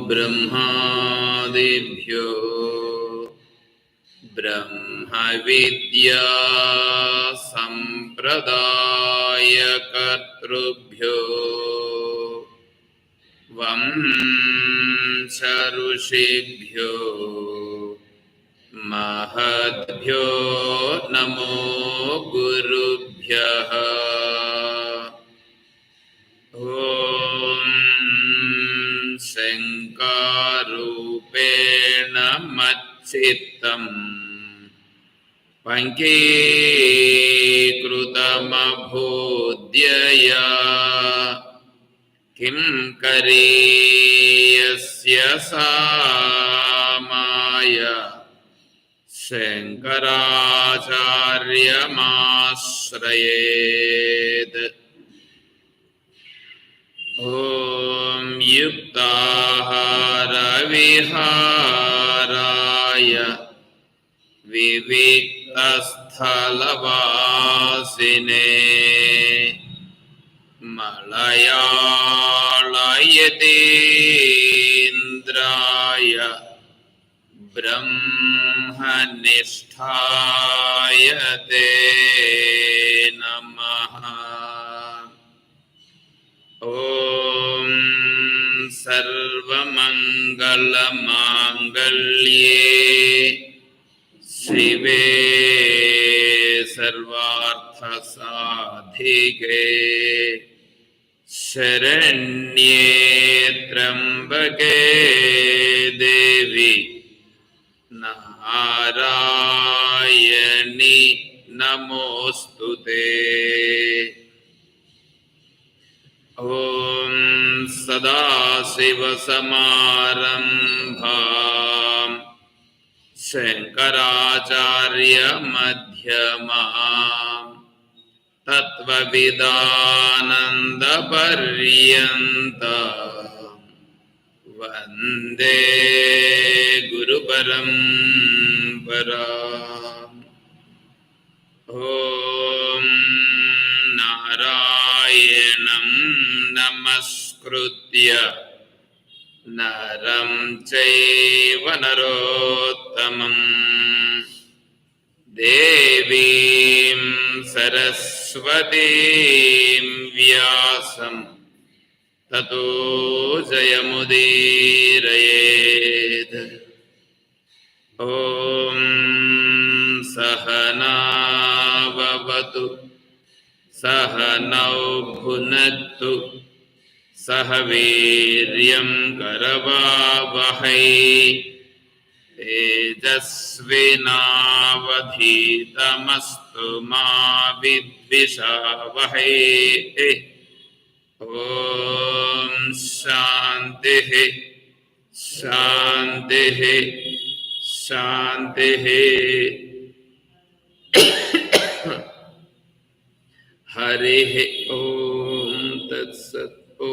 ब्रह्मादिभ्यो ब्रह्मविद्या संप्रदायकर्तृभ्यो वंश ऋषिभ्यो महद्भ्यो नमो गुरुभ्यः। ॐ शङ्कारूपेण मच्चित्तम् पङ्कीकृतमभूद्यया किं करीयस्य सा माया शङ्कराचार्यमाश्रयेत्। ॐ युक्ताहारविहाराय विविक्तस्थलवासिने मलयाळयतीन्द्राय ब्रह्मनिष्ठाय ते नमः। ॐ सर्वमङ्गलमाङ्गल्ये शिवे सर्वार्थसाधिके शरण्ये त्र्यम्बके देवी नारायणी नमोस्तुते। ॐ सदाशिवसमारम्भाम् शङ्कराचार्यमध्यमाम् तत्त्वविदानन्दपर्यन्ताम् वन्दे गुरुपरम्पराम्। ॐ नारायणं नमस्कृत्य नरं चैव नरोत्तमं देवीं सरस्वतीं व्यासं ततो जयमुदीरयेत्। ॐ सहना भवतु सहनौ भुनक्तु सह वीर्यं करवावहै तेजस्विनावधीतमस्तु मा विद्विषावहै। ॐ शान्तिः शान्तिः शान्तिः। हरिः ॐ तत्सत्। ॐ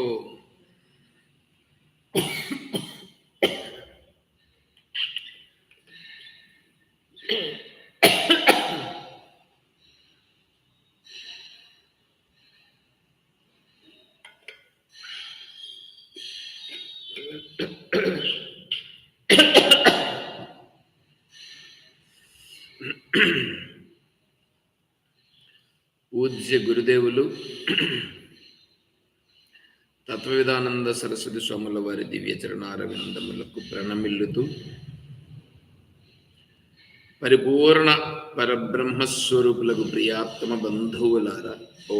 పూజ్య గురుదేవులు తత్వవిధానంద సరస్వతి స్వాముల వారి దివ్య చరణారవిందములకు ప్రణమిల్లుతూ పరిపూర్ణ పరబ్రహ్మస్వరూపులకు ప్రియాత్మ బంధువులారా, ఓ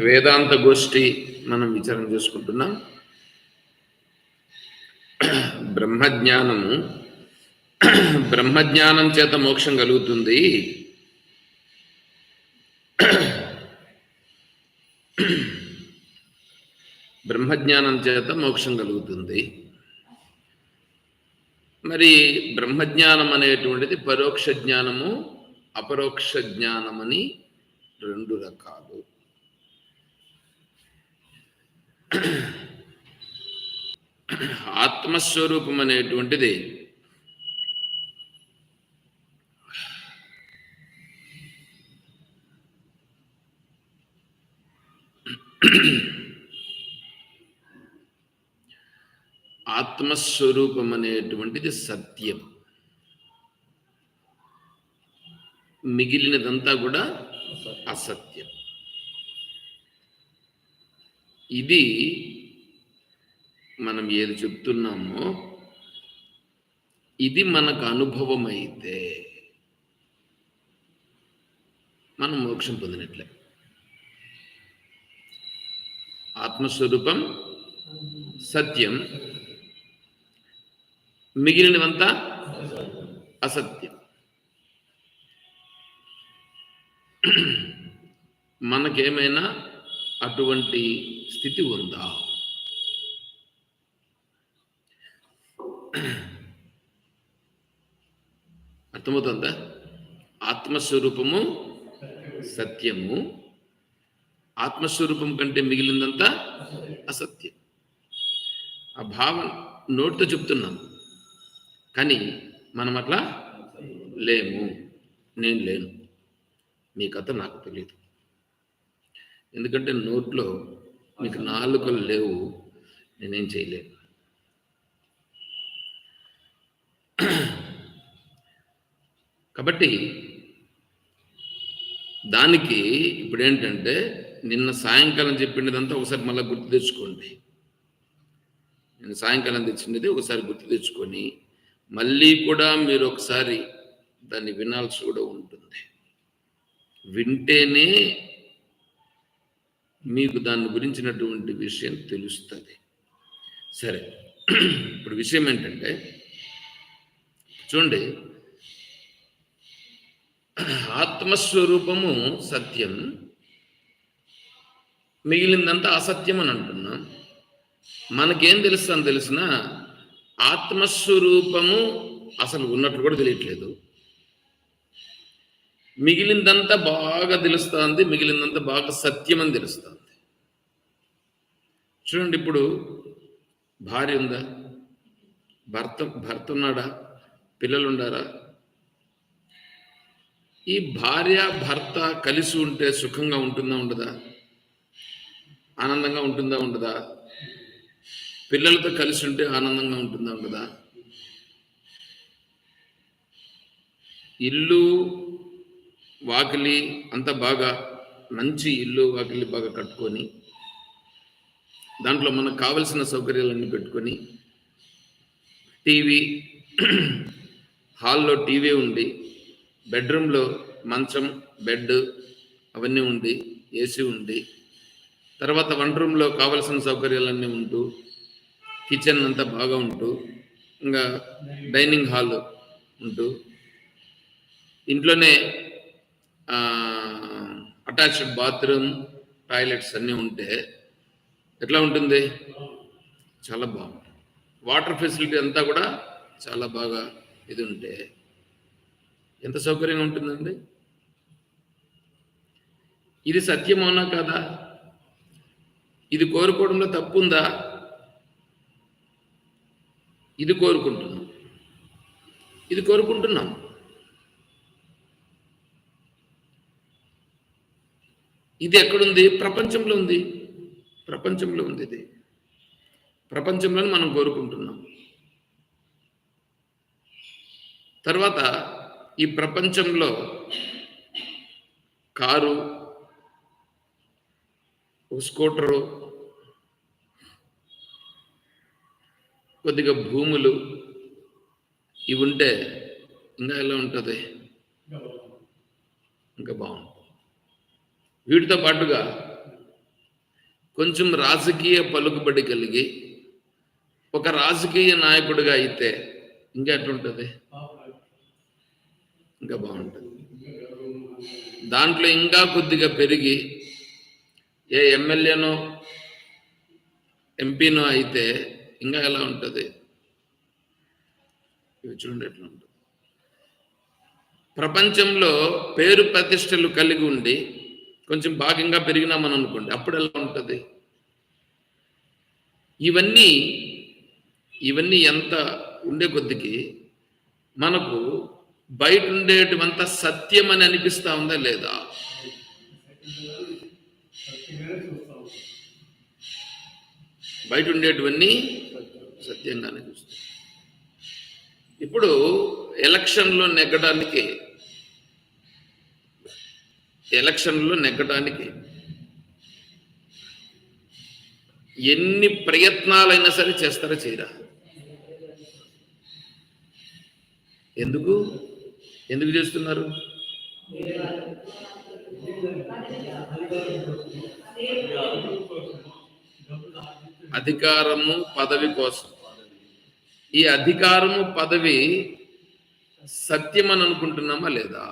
వేదాంత గోష్ఠి మనం విచారణ చేసుకుంటున్నాం. బ్రహ్మజ్ఞానం చేత మోక్షం కలుగుతుంది. బ్రహ్మజ్ఞానం చేత మోక్షం కలుగుతుంది. మరి బ్రహ్మజ్ఞానం అనేటువంటిది పరోక్ష జ్ఞానము, అపరోక్ష జ్ఞానమని రెండు రకాలు. ఆత్మస్వరూపం అనేటువంటిది ఆత్మస్వరూపం అనేటువంటిది సత్యం, మిగిలినదంతా కూడా అసత్యం. ఇది మనం ఏది చెప్తున్నామో ఇది మనకు అనుభవం అయితే మనం మోక్షం పొందినట్లే. ఆత్మస్వరూపం సత్యం, మిగిలినవంతా అసత్యం. మనకేమైనా అటువంటి స్థితి ఉందా? అర్థమవుతుందా? ఆత్మస్వరూపము సత్యము, ఆత్మస్వరూపం కంటే మిగిలిందంతా అసత్యం. ఆ భావన నోటితో చెప్తున్నాం, కానీ మనం అట్లా లేము. నేను లేను, మీ కథ నాకు తెలియదు. ఎందుకంటే నోట్లో మీకు నాలుకలు లేవు, నేనేం చేయలేను. కాబట్టి దానికి ఇప్పుడు ఏంటంటే, నిన్న సాయంకాలం చెప్పినదంతా ఒకసారి మళ్ళీ గుర్తు తెచ్చుకోండి. నేను సాయంకాలం తెచ్చినది ఒకసారి గుర్తు తెచ్చుకొని మళ్ళీ కూడా మీరు ఒకసారి దాన్ని వినాల్సి కూడా ఉంటుంది. వింటేనే మీకు దాని గురించినటువంటి విషయం తెలుస్తుంది. సరే, ఇప్పుడు విషయం ఏంటంటే, చూడండి, ఆత్మస్వరూపము సత్యం, మిగిలిందంతా అసత్యం అని అంటున్నాం. మనకేం తెలుస్తుందని తెలిసిన ఆత్మస్వరూపము అసలు ఉన్నట్లు కూడా తెలియట్లేదు, మిగిలిందంతా బాగా తెలుస్తుంది, మిగిలిందంతా బాగా సత్యం అని తెలుస్తుంది. చూడండి, ఇప్పుడు భార్య ఉందా, భర్త ఉన్నాడా, పిల్లలు ఉండారా? ఈ భార్య భర్త కలిసి ఉంటే సుఖంగా ఉంటుందా ఉండదా? ఆనందంగా ఉంటుందా ఉండదా? పిల్లలతో కలిసి ఉంటే ఆనందంగా ఉంటుందా ఉండదా? ఇల్లు వాకిలి అంతా బాగా, మంచి ఇల్లు వాకిలి బాగా కట్టుకొని దాంట్లో మనకు కావలసిన సౌకర్యాలన్నీ పెట్టుకొని, టీవీ, హాల్లో టీవీ ఉండి, బెడ్రూమ్లో మంచం, బెడ్ అవన్నీ ఉండి, ఏసీ ఉండి, తర్వాత వంట రూమ్లో కావలసిన సౌకర్యాలన్నీ ఉంటూ, కిచెన్ అంతా బాగా ఉంటూ, ఇంకా డైనింగ్ హాల్ ఉంటూ, ఇంట్లోనే అటాచ్డ్ బాత్రూమ్, టాయిలెట్స్ అన్నీ ఉంటే ఎట్లా ఉంటుంది? చాలా బాగుంటుంది. వాటర్ ఫెసిలిటీ అంతా కూడా చాలా బాగా ఇది ఉంటే ఎంత సౌకర్యంగా ఉంటుందండి. ఇది సత్యమోనా కాదా? ఇది కోరుకోవడంలో తప్పు ఉందా? ఇది కోరుకుంటున్నాం. ఇది ఎక్కడుంది? ప్రపంచంలో ఉంది. ఇది ప్రపంచంలో మనం కోరుకుంటున్నాం. తర్వాత ఈ ప్రపంచంలో కారు, స్కూటరు, కొద్దిగా భూములు ఇవి ఉంటే ఇంకా ఎలా ఉంటుంది? ఇంకా బాగుంటుంది. వీటితో పాటుగా కొంచెం రాజకీయ పలుకుబడి కలిగి ఒక రాజకీయ నాయకుడిగా అయితే ఇంకా ఎట్లుంటుంది? ఇంకా బాగుంటుంది. దాంట్లో ఇంకా కొద్దిగా పెరిగి ఏ ఎమ్మెల్యేనో ఎంపీనో అయితే ఇంకా ఎలా ఉంటుంది? ఇవి చూడండి ఎట్లా ఉంటుంది. ప్రపంచంలో పేరు ప్రతిష్టలు కలిగి ఉండి కొంచెం భాగంగా పెరిగినామని అనుకోండి, అప్పుడు ఎలా ఉంటుంది? ఇవన్నీ ఎంత ఉండే కొద్దికి మనకు బయట ఉండేటివంత సత్యం అని అనిపిస్తా ఉందా లేదా? బయట ఉండేటివన్నీ సత్యంగానే చూస్తాం. ఇప్పుడు ఎలక్షన్లో నెగ్గడానికి ఎన్ని ప్రయత్నాలైనా సరే చేస్తారా చేయరా? ఎందుకు చేస్తున్నారు? అధికారము పదవి కోసం. ఈ అధికారము పదవి సత్యం అని అనుకుంటున్నామా లేదా?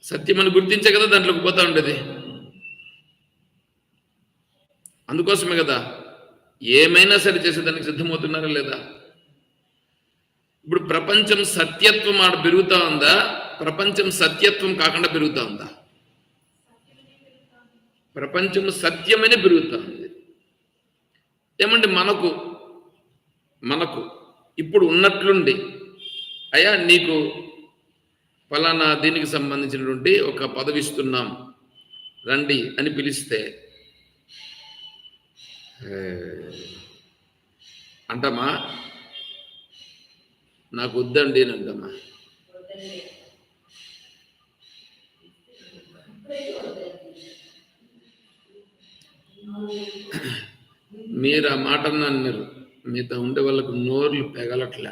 సత్యం అని గుర్తించే కదా దాంట్లోకి పోతా ఉండేది. అందుకోసమే కదా ఏమైనా సరే చేసేదానికి సిద్ధమవుతున్నారా లేదా? ఇప్పుడు ప్రపంచం సత్యత్వం ఆడ పెరుగుతా ఉందా? ప్రపంచం సత్యత్వం కాకుండా పెరుగుతా ఉందా? ప్రపంచం సత్యమని పెరుగుతా ఉంది. ఏమంటే మనకు ఇప్పుడు ఉన్నట్లుండి అయ్యా నీకు ఫలానా దీనికి సంబంధించినటువంటి ఒక పదవి ఇస్తున్నాం రండి అని పిలిస్తే అంటామా? నాకు వద్దండి అని అంటామా? మీరు ఆ మాట అన్నారు, మీతో ఉండే వాళ్ళకు నోర్లు పెగలట్లే.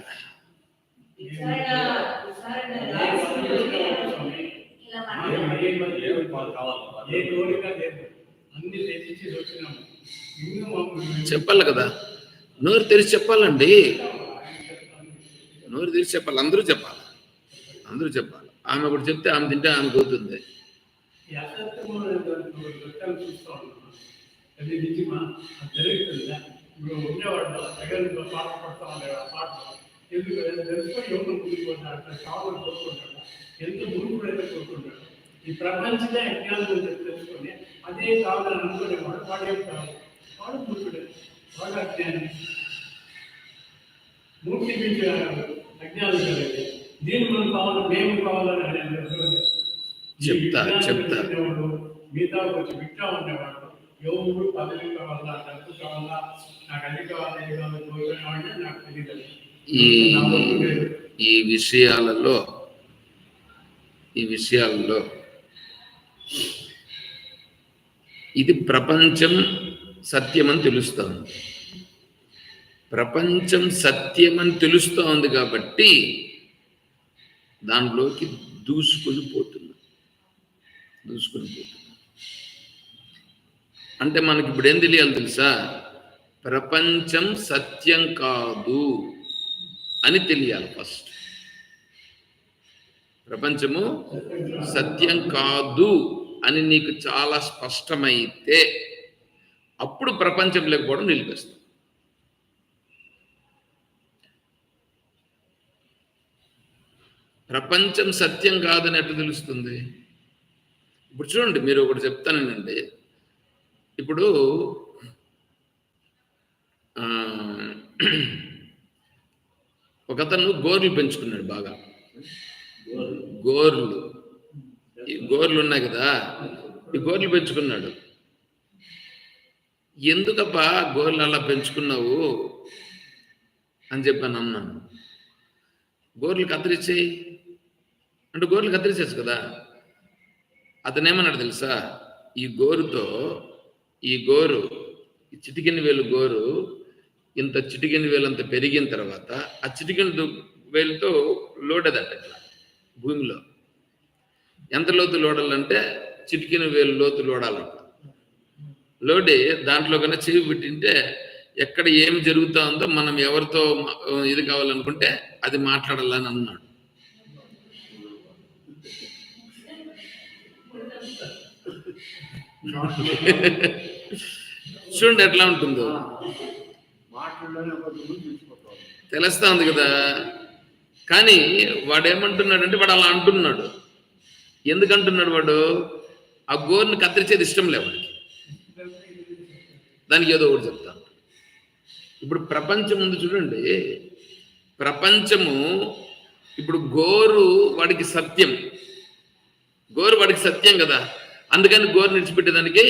చెప్పాలి కదా, నోరు తెరిచి చెప్పాలండి. నోరు తెరిచి చెప్పాలి, అందరూ చెప్పాలి. ఆమె ఒకటి చెప్తే ఆమె తింటే ఆమె పోతుంది. అది నిజమా? అది జరుగుతుందా? ఇప్పుడు ఉండేవాడు జగన్లో పాట పడుతూ ఉండేవాడు. ఆ పాట ఎందుకు తెలుసుకొని ఎవరు కూడుకుంటాడు? అట్లా కావాలి కోరుకుంటాడు. ఎంత మురుగుడైతే కోరుకుంటాడు. ఈ ప్రపంచమే అజ్ఞానం తెలుసుకొని అదే కావాలని అనుకునేవాడు వాడే వాడు మురుగుడే, వాడు అజ్ఞానం. మూర్తి నుంచి అజ్ఞానం కలిగి దీన్ని మనం కావాలి, మేము కావాలని చెప్తా మిగతా వచ్చి వింటా ఉండేవాడు. ఎవరు పదవి కావాలా, డబ్బు కావాలా, నాకు అది కావాలి, ఇది కావాలి కోరుకునేవాడిని నాకు తెలియదు. ఈ విషయాలలో ఇది ప్రపంచం సత్యమని తెలుస్తోంది. ప్రపంచం సత్యమని తెలుస్తోంది కాబట్టి దానిలోకి దూసుకొని పోతున్నాం. అంటే మనకి ఇప్పుడు ఏం తెలియాలి తెలుసా? ప్రపంచం సత్యం కాదు అని తెలియాలి ఫస్ట్. ప్రపంచము సత్యం కాదు అని నీకు చాలా స్పష్టమైతే అప్పుడు ప్రపంచం లేకపోవడం నిలిపేస్తాం. ప్రపంచం సత్యం కాదని ఎట్లా తెలుస్తుంది? ఇప్పుడు చూడండి, మీరు ఒకటి చెప్తానండి. ఇప్పుడు ఒకతను గోర్లు పెంచుకున్నాడు బాగా. గోర్లు ఉన్నాయి కదా, ఈ గోర్లు పెంచుకున్నాడు. ఎందుకబ్బా గోర్లు అలా పెంచుకున్నావు అని చెప్పాను. అన్నాను, గోర్లు కత్తిరించేయి అంటే గోర్లు కత్తిరించచ్చు కదా. అతను ఏమన్నాడు తెలుసా? ఈ గోరు చిటికెని వేలు గోరు ఇంత చిటికెని వేలు అంత పెరిగిన తర్వాత ఆ చిటికెని వేలుతో లోడదట ఇట్లా భూమిలో. ఎంత లోతు లోడాలంటే చిటికెని వేలు లోతు లోడాలంట. లోడి దాంట్లో కన్నా చెవి పెట్టింటే ఎక్కడ ఏమి జరుగుతూ ఉందో మనం ఎవరితో ఇది కావాలనుకుంటే అది మాట్లాడాలని అన్నాడు. చూడండి ఎట్లా ఉంటుందో, తెలుస్తా ఉంది కదా. కానీ వాడు ఏమంటున్నాడంటే వాడు అలా అంటున్నాడు. ఎందుకంటున్నాడు వాడు? ఆ గోరుని కత్తిరించేది ఇష్టం లే వాడికి. దానికి ఏదో ఒకటి చెప్తాను. ఇప్పుడు ప్రపంచం ఉంది చూడండి, ప్రపంచము ఇప్పుడు గోరు వాడికి సత్యం కదా. అందుకని గోరుని విడిచిపెట్టేదానికి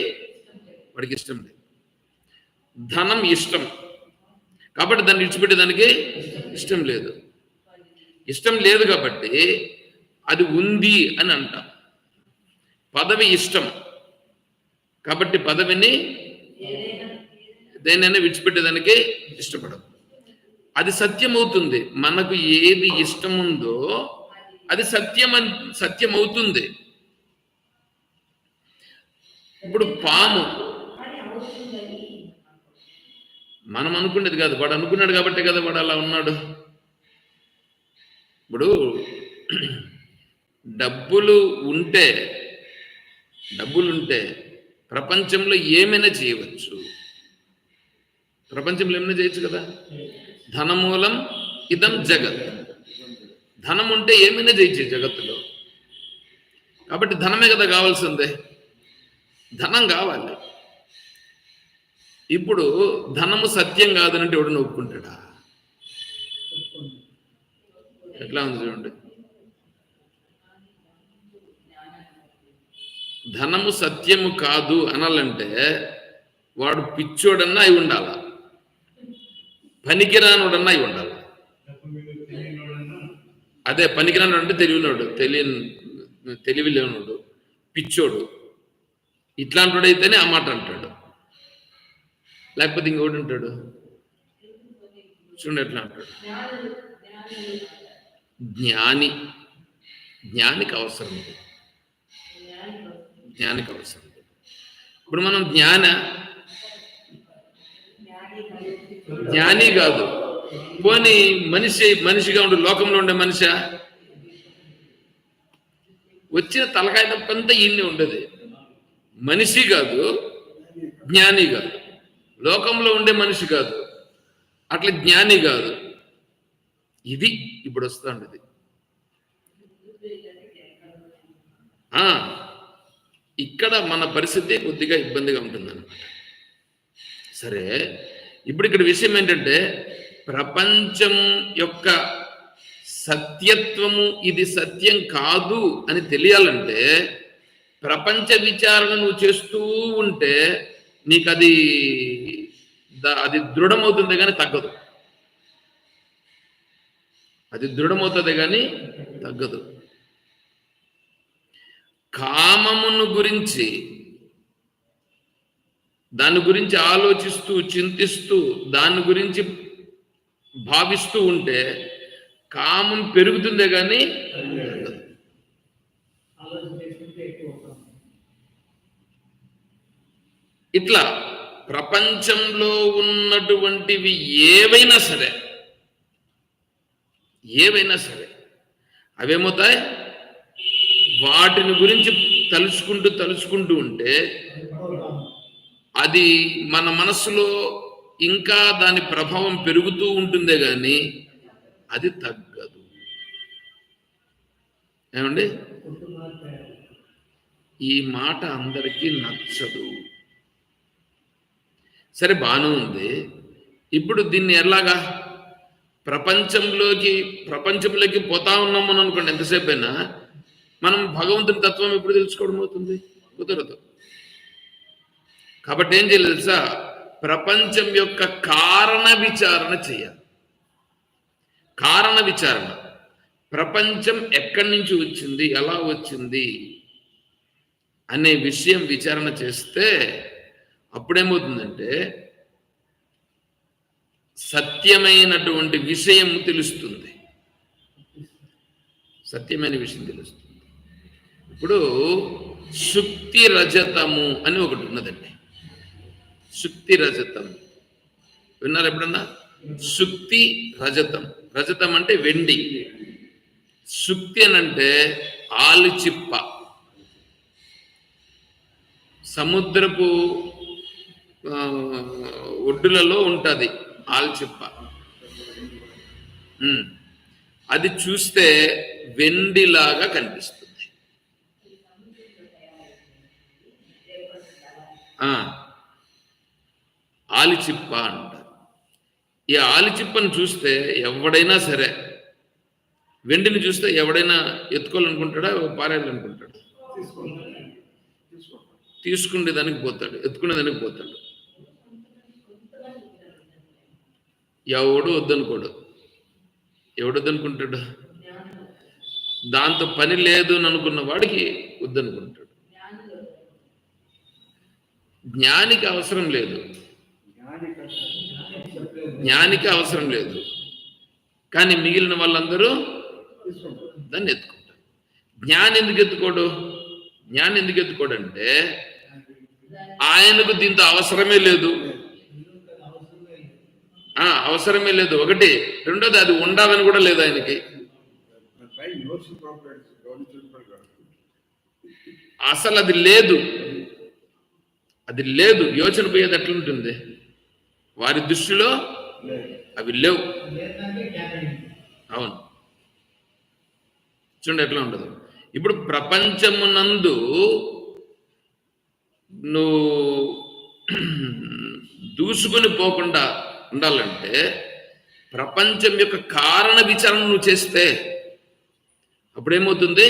వాడికి ఇష్టం లేదు. ధనం ఇష్టం కాబట్టి దాన్ని విడిచిపెట్టేదానికి ఇష్టం లేదు. ఇష్టం లేదు కాబట్టి అది ఉంది అని అంటాం. పదవి ఇష్టం కాబట్టి పదవిని దేనైనా విడిచిపెట్టేదానికి ఇష్టపడదు. అది సత్యం అవుతుంది. మనకు ఏది ఇష్టం ఉందో అది సత్యం అవుతుంది. ఇప్పుడు పాము మనం అనుకునేది కాదు, వాడు అనుకున్నాడు కాబట్టే కదా వాడు అలా ఉన్నాడు. ఇప్పుడు డబ్బులు ఉంటే ప్రపంచంలో ఏమైనా చేయవచ్చు. ప్రపంచంలో ఏమైనా చేయొచ్చు కదా. ధనమూలం ఇదం జగత్. ధనం ఉంటే ఏమైనా చేయొచ్చు జగత్తులో. కాబట్టి ధనమే కదా కావాల్సిందే. ధనం కావాలి. ఇప్పుడు ధనము సత్యం కాదనంటే ఎవడు ఒప్పుకుంటాడా? ఎట్లా ఉంది చూడండి. ధనము సత్యము కాదు అనాలంటే వాడు పిచ్చోడన్నా అయి ఉండాల, పనికిరానోడన్నా అయి ఉండాలి. అదే పనికిరానోడు అంటే తెలివినోడు, తెలివి లేనోడు, పిచ్చోడు, ఇట్లాంటివాడైతేనే ఆ మాట అంటాడు. లేకపోతే ఇంకోటి ఉంటాడు చూడండి ఎట్లా అంటాడు. జ్ఞానికి అవసరం. ఇప్పుడు మనం జ్ఞాని కాదు, పోనీ మనిషిగా ఉండే లోకంలో ఉండే మనిషి వచ్చిన తలకాయ తప్పంతా ఈయనే ఉండదు. మనిషి కాదు, జ్ఞాని కాదు, లోకంలో ఉండే మనిషి కాదు, అట్లా జ్ఞాని కాదు. ఇది ఇప్పుడు వస్తుంది. ఇక్కడ మన పరిస్థితి కొద్దిగా ఇబ్బందిగా ఉంటుందన్నమాట. సరే, ఇప్పుడు ఇక్కడ విషయం ఏంటంటే ప్రపంచం యొక్క సత్యత్వము ఇది సత్యం కాదు అని తెలియాలంటే ప్రపంచ విచారణ నువ్వు చేస్తూ ఉంటే నీకు అది దృఢమవుతుంది కానీ తగ్గదు. అది దృఢమవుతుంది కానీ తగ్గదు. కామమును గురించి దాని గురించి ఆలోచిస్తూ చింతిస్తూ దాని గురించి భావిస్తూ ఉంటే కామం పెరుగుతుందే కానీ ఇట్లా ప్రపంచంలో ఉన్నటువంటివి ఏవైనా సరే అవేమవుతాయి, వాటిని గురించి తలుచుకుంటూ ఉంటే అది మన మనస్సులో ఇంకా దాని ప్రభావం పెరుగుతూ ఉంటుందే కానీ అది తగ్గదు. ఏమండి, ఈ మాట అందరికీ నచ్చదు. సరే, బాగానే ఉంది. ఇప్పుడు దీన్ని ఎలాగా ప్రపంచంలోకి పోతా ఉన్నామని అనుకోండి, ఎంతసేపు అయినా మనం భగవంతుని తత్వం ఎప్పుడు తెలుసుకోవడం అవుతుంది? కుదరదు. కాబట్టి ఏం చేయాలి తెలుసా? ప్రపంచం యొక్క కారణ విచారణ చేయాలి. కారణ విచారణ, ప్రపంచం ఎక్కడి నుంచి వచ్చింది, ఎలా వచ్చింది అనే విషయం విచారణ చేస్తే అప్పుడేమవుతుందంటే సత్యమైనటువంటి విషయం తెలుస్తుంది. సత్యమైన విషయం తెలుస్తుంది. ఇప్పుడు శుక్తి రజతము అని ఒకటి ఉన్నదండి. శుక్తి రజతం విన్నారు ఎప్పుడన్నా? శుక్తి రజతం. రజతం అంటే వెండి, శుక్తి అని అంటే ఆలుచిప్ప. సముద్రపు ఒడ్డులలో ఉంటుంది ఆల్చిప్ప. అది చూస్తే వెండిలాగా కనిపిస్తుంది. ఆలిచిప్ప అంటారు. ఈ ఆలిచిప్పను చూస్తే ఎవడైనా సరే, వెండిని చూస్తే ఎవడైనా ఎత్తుకోవాలనుకుంటాడా, పారేయాలనుకుంటాడా? తీసుకునేదానికి పోతాడు, ఎత్తుకునేదానికి పోతాడు. ఎవడు వద్దనుకోడు. ఎవడు వద్దనుకుంటాడు? దాంతో పని లేదు అని అనుకున్న వాడికి వద్దనుకుంటాడు. జ్ఞానికి అవసరం లేదు, జ్ఞానికి అవసరం లేదు, కానీ మిగిలిన వాళ్ళందరూ దాన్ని ఎత్తుకుంటారు. జ్ఞాని ఎందుకు ఎత్తుకోడు? జ్ఞాని ఎందుకు ఎత్తుకోడు అంటే ఆయనకు దీంతో అవసరమే లేదు. అవసరమే లేదు ఒకటి. రెండోది అది ఉండాలని కూడా లేదు ఆయనకి. అసలు అది లేదు, అది లేదు. యోచన పోయేది ఎట్లుంటుంది? వారి దృష్టిలో అవి లేవు. అవును, చూడండి ఎట్లా ఉండదు. ఇప్పుడు ప్రపంచమునందు నువ్వు దూసుకొని పోకుండా ఉండాలంటే ప్రపంచం యొక్క కారణ విచారణ నువ్వు చేస్తే అప్పుడేమవుతుంది?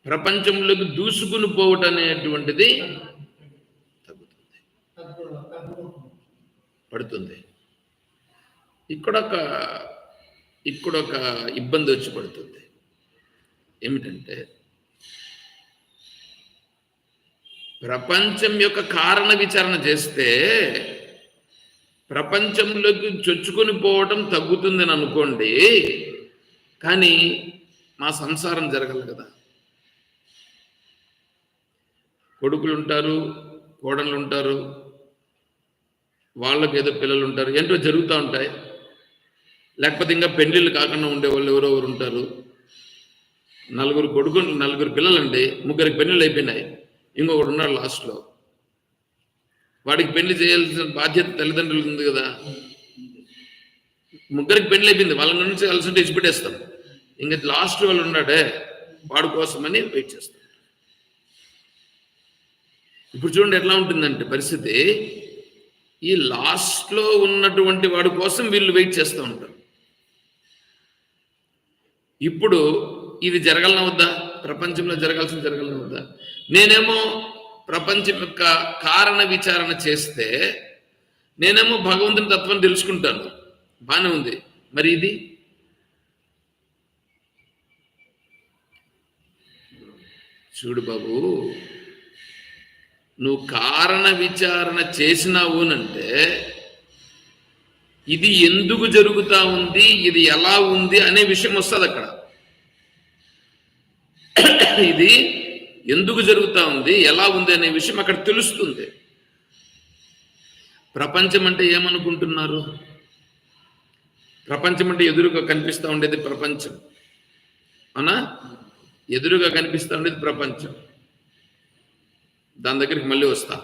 ప్రపంచంలోకి దూసుకుని పోవటం అనేటువంటిది తగ్గుతుంది, పడుతుంది. ఇక్కడొక ఇబ్బంది వచ్చి పడుతుంది. ఏమిటంటే ప్రపంచం యొక్క కారణ విచారణ చేస్తే ప్రపంచంలోకి చొచ్చుకొని పోవటం తగ్గుతుందని అనుకోండి, కానీ మా సంసారం జరగదు కదా. కొడుకులు ఉంటారు, కోడళ్ళు ఉంటారు, వాళ్ళకి ఏదో పిల్లలు ఉంటారు, ఏంటో జరుగుతూ ఉంటాయి. లేకపోతే ఇంకా పెళ్ళిళ్ళు కాకుండా ఉండేవాళ్ళు ఎవరెవరు ఉంటారు. 4 కొడుకులు 4 పిల్లలండి, 3 పెళ్ళిళ్ళు అయిపోయినాయి, ఇంకొకడు ఉన్నాడు లాస్ట్లో. వాడికి పెళ్లి చేయాల్సిన బాధ్యత తల్లిదండ్రులకు ఉంది కదా. 3 పెళ్లి అయిపోయింది, వాళ్ళ నుంచి కలిసి ఉంటే ఇచ్చిపెట్టేస్తాం. ఇంకా లాస్ట్ వాళ్ళు ఉన్నాడే, వాడి కోసమని వెయిట్ చేస్తాం. ఇప్పుడు చూడండి ఎట్లా ఉంటుందంటే పరిస్థితి, ఈ లాస్ట్లో ఉన్నటువంటి వాడి కోసం వీళ్ళు వెయిట్ చేస్తూ ఉంటారు. ఇప్పుడు ఇది జరగాలన్నా వద్దా? ప్రపంచంలో జరగాల్సింది జరగాలన్నా వద్దా? నేనేమో ప్రపంచం యొక్క కారణ విచారణ చేస్తే నేనేమో భగవంతుని తత్వం తెలుసుకుంటాను, బాగానే ఉంది. మరి ఇది చూడు బాబు, నువ్వు కారణ విచారణ చేసినావునంటే ఇది ఎందుకు జరుగుతా ఉంది, ఇది ఎలా ఉంది అనే విషయం వస్తుంది అక్కడ. ఇది ఎందుకు జరుగుతా ఉంది, ఎలా ఉంది అనే విషయం అక్కడ తెలుస్తుంది. ప్రపంచం అంటే ఏమనుకుంటున్నారు? ప్రపంచం అంటే ఎదురుగా కనిపిస్తూ ఉండేది ప్రపంచం, అవునా? ఎదురుగా కనిపిస్తూ ఉండేది ప్రపంచం. దాని దగ్గరికి మళ్ళీ వస్తా.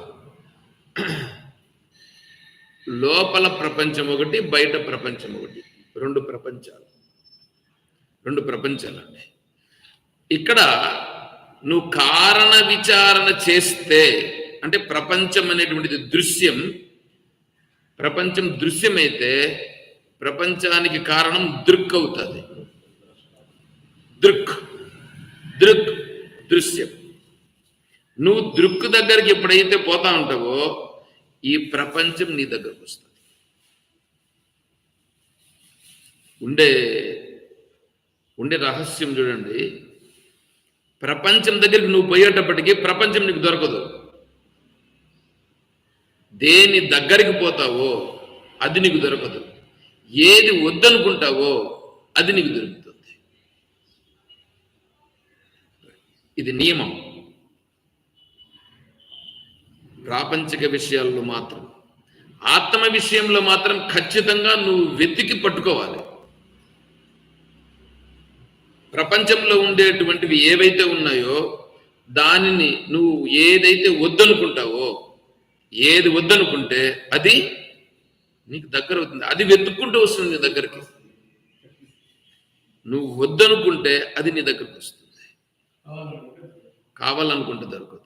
లోపల ప్రపంచం ఒకటి, బయట ప్రపంచం ఒకటి, 2 ప్రపంచాలు, 2 ప్రపంచాలు అండి. ఇక్కడ నువ్వు కారణ విచారణ చేస్తే అంటే ప్రపంచం అనేటువంటిది దృశ్యం. ప్రపంచం దృశ్యమైతే ప్రపంచానికి కారణం దృక్ అవుతుంది. దృక్ దృక్ దృశ్యం. నువ్వు దృక్ దగ్గరికి ఎప్పుడైతే పోతా ఉంటావో ఈ ప్రపంచం నీ దగ్గరకు వస్తుంది. ఉండే రహస్యం చూడండి, ప్రపంచం దగ్గరికి నువ్వు పోయేటప్పటికీ ప్రపంచం నీకు దొరకదు. దేని దగ్గరికి పోతావో అది నీకు దొరకదు. ఏది వద్దనుకుంటావో అది నీకు దొరుకుతుంది. ఇది నియమం. ప్రాపంచిక విషయాల్లో మాత్రం, ఆత్మ విషయంలో మాత్రం ఖచ్చితంగా నువ్వు వెతికి పట్టుకోవాలి. ప్రపంచంలో ఉండేటువంటివి ఏవైతే ఉన్నాయో దానిని నువ్వు ఏదైతే వద్దనుకుంటావో, ఏది వద్దనుకుంటే అది నీకు దగ్గర అవుతుంది. అది వెతుక్కుంటూ వస్తుంది నీ దగ్గరికి. నువ్వు వద్దనుకుంటే అది నీ దగ్గరకు వస్తుంది, కావాలనుకుంటే దొరకదు.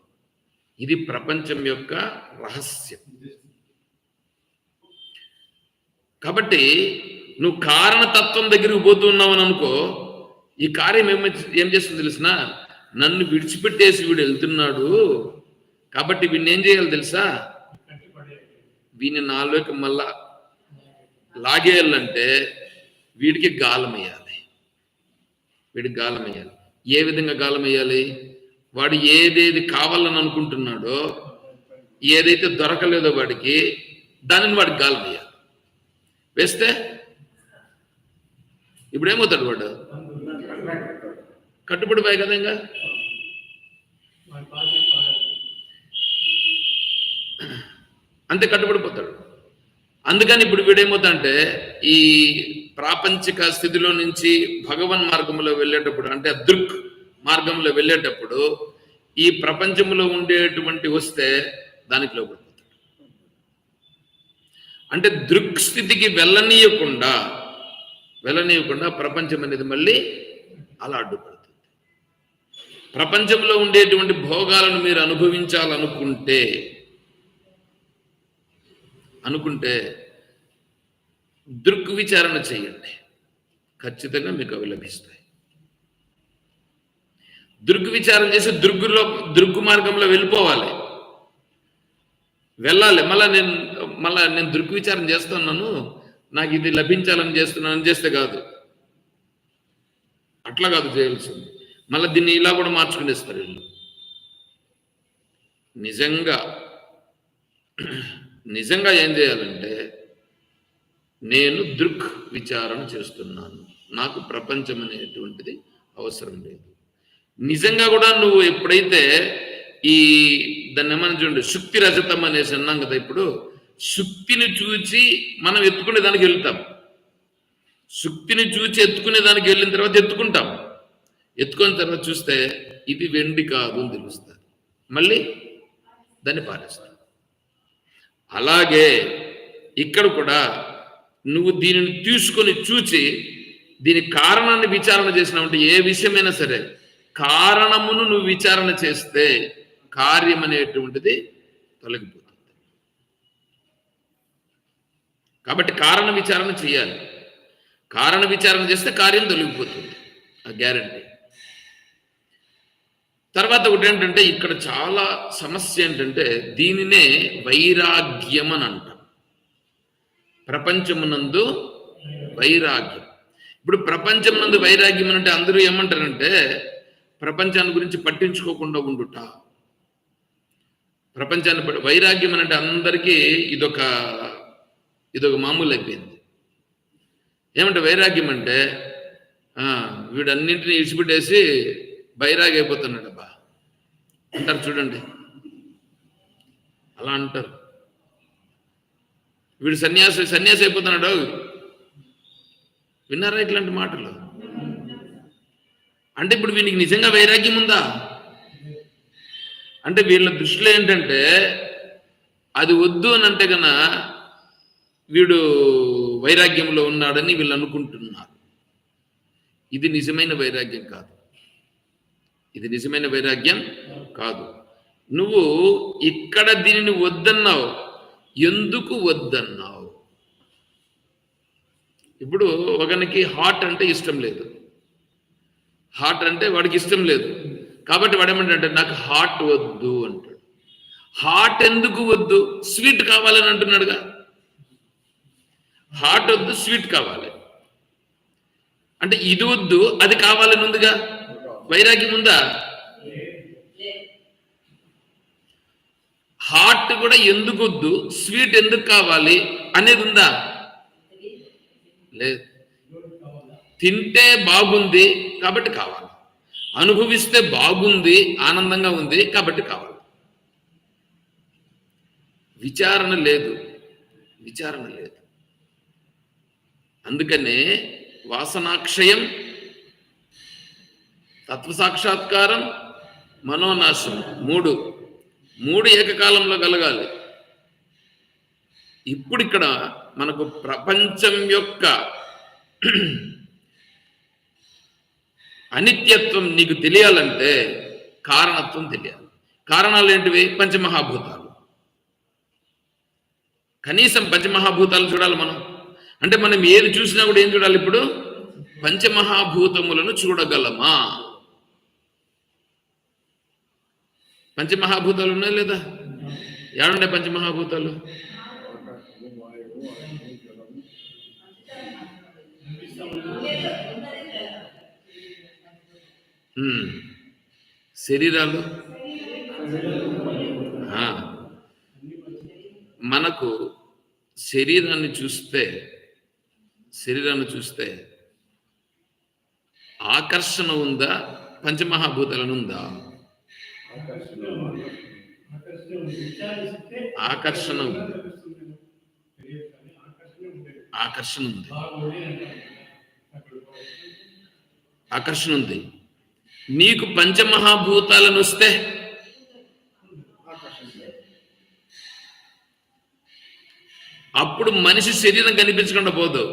ఇది ప్రపంచం యొక్క రహస్యం. కాబట్టి నువ్వు కారణతత్వం దగ్గరికి పోతున్నావు అని అనుకో, ఈ కార్యం ఏం చేస్తుంది తెలిసిన? నన్ను విడిచిపెట్టేసి వీడు వెళ్తున్నాడు, కాబట్టి వీడిని ఏం చేయాలి తెలుసా? కట్టుబడి వీడిని నాలోకి మళ్ళా లాగేయాలంటే వీడికి గాలం వేయాలి. వీడికి గాలం వేయాలి. ఏ విధంగా గాలం వేయాలి? వాడు ఏదేది కావాలని అనుకుంటున్నాడో, ఏదైతే దొరకలేదో వాడికి, దానిని వాడికి గాలం వేయాలి. వేస్తే ఇప్పుడు ఏమవుతాడు వాడు? కట్టుబడిపోయి కదా. ఇంకా వారి బాధ్యత అంతే, కట్టుబడిపోతాడు. అందుకని ఇప్పుడు వీడేమవుతాడంటే ఈ ప్రాపంచిక స్థితిలో నుంచి భగవన్ మార్గంలో వెళ్ళేటప్పుడు, అంటే దృక్ మార్గంలో వెళ్ళేటప్పుడు ఈ ప్రపంచంలో ఉండేటువంటి వస్తే దానికి లోపడిపోతాడు. అంటే దృక్ స్థితికి వెళ్ళనీయకుండా ప్రపంచం అనేది మళ్ళీ అలా అడ్డుపడుతుంది. ప్రపంచంలో ఉండేటువంటి భోగాలను మీరు అనుభవించాలనుకుంటే దృక్ విచారణ చేయండి, ఖచ్చితంగా మీకు అవి లభిస్తాయి. దృక్ విచారణ చేసి దృగ్గు మార్గంలో వెళ్ళిపోవాలి, వెళ్ళాలి. మళ్ళా నేను దృక్ విచారణ చేస్తున్నాను, నాకు ఇది లభించాలని చేస్తున్నాను చేస్తే కాదు, అట్లా కాదు చేయాల్సింది. మళ్ళీ దీన్ని ఇలా కూడా మార్చుకునేస్తారు వీళ్ళు. నిజంగా ఏం చేయాలంటే, నేను దృక్ విచారణ చేస్తున్నాను, నాకు ప్రపంచం అనేటువంటిది అవసరం లేదు. నిజంగా కూడా నువ్వు ఎప్పుడైతే దాన్ని ఏమని చూడండి, శుక్తి రజతం అనేసి అన్నాం కదా. ఇప్పుడు శుక్తిని చూచి మనం ఎత్తుకునే దానికి వెళ్తాం. శుక్తిని చూచి ఎత్తుకునే దానికి వెళ్ళిన తర్వాత ఎత్తుకున్న తర్వాత చూస్తే ఇది వెండి కాదు అని తెలుస్తుంది, మళ్ళీ దాన్ని పారేస్తాం. అలాగే ఇక్కడ కూడా నువ్వు దీనిని తీసుకొని చూచి దీని కారణాన్ని విచారణ చేసినావంటే, ఏ విషయమైనా సరే కారణమును నువ్వు విచారణ చేస్తే కార్యం అనేటువంటిది తొలగిపోతుంది. కాబట్టి కారణ విచారణ చేయాలి. కారణ విచారణ చేస్తే కార్యం తొలగిపోతుంది, ఆ గ్యారంటీ. తర్వాత ఒకటి ఏంటంటే, ఇక్కడ చాలా సమస్య ఏంటంటే, దీనినే వైరాగ్యం అని అంటాం. ప్రపంచమునందు వైరాగ్యం. ఇప్పుడు ప్రపంచమునందు వైరాగ్యం అంటే అందరూ ఏమంటారంటే, ప్రపంచాన్ని గురించి పట్టించుకోకుండా ఉండుట. ప్రపంచాన్ని వైరాగ్యం అంటే అందరికీ ఇదొక మామూలు అయిపోయింది. ఏమంటే వైరాగ్యం అంటే వీడన్నింటినీ ఇడిచిపెట్టేసి బైరాగి అయిపోతున్నాడబ్బా అంటారు చూడండి, అలా అంటారు. వీడు సన్యాసి అయిపోతున్నాడు, విన్నారా ఇట్లాంటి మాటలు? అంటే ఇప్పుడు వీనికి నిజంగా వైరాగ్యం ఉందా అంటే, వీళ్ళ దృష్టిలో ఏంటంటే అది వద్దు అని అంటే కన్నా వీడు వైరాగ్యంలో ఉన్నాడని వీళ్ళు అనుకుంటున్నారు. ఇది నిజమైన వైరాగ్యం కాదు, ఇది నిజమైన వైరాగ్యం కాదు. నువ్వు ఇక్కడ దీనిని వద్దన్నావు, ఎందుకు వద్దన్నావు? ఇప్పుడు ఒకనికి హాట్ అంటే ఇష్టం లేదు, హాట్ అంటే వాడికి ఇష్టం లేదు, కాబట్టి వాడు ఏమంటాడంటే నాకు హాట్ వద్దు అంటాడు. హాట్ ఎందుకు వద్దు? స్వీట్ కావాలని అంటున్నాడుగా. హాట్ వద్దు, స్వీట్ కావాలి అంటే ఇది వద్దు అది కావాలని ఉందిగా. వైరాగ్యం ఉందా? హాట్ కూడా ఎందుకు వద్దు, స్వీట్ ఎందుకు కావాలి అనేది ఉందా? లేదు. తింటే బాగుంది కాబట్టి కావాలి, అనుభవిస్తే బాగుంది ఆనందంగా ఉంది కాబట్టి కావాలి. విచారణ లేదు. అందుకనే వాసనాక్షయం, తత్వసాక్షాత్కారం, మనోనాశం మూడు ఏకకాలంలో కలగాలి. ఇప్పుడు ఇక్కడ మనకు ప్రపంచం యొక్క అనిత్యత్వం నీకు తెలియాలంటే కారణత్వం తెలియాలి. కారణాలు ఏంటివి? పంచమహాభూతాలు. కనీసం పంచమహాభూతాలు చూడాలి మనం. అంటే మనం ఏది చూసినా కూడా ఏం చూడాలి? ఇప్పుడు పంచమహాభూతములను చూడగలమా? పంచమహాభూతాలు ఉన్నాయి లేదా? ఏడుండే పంచమహాభూతాలు? శరీరాలు మనకు శరీరాన్ని చూస్తే ఆకర్షణ ఉందా? పంచమహాభూతాలను ఉందా? ఆకర్షణ ఉంది. నీకు పంచమహాభూతాలను వస్తే అప్పుడు మనిషి శరీరం కనిపించకుండా పోదు.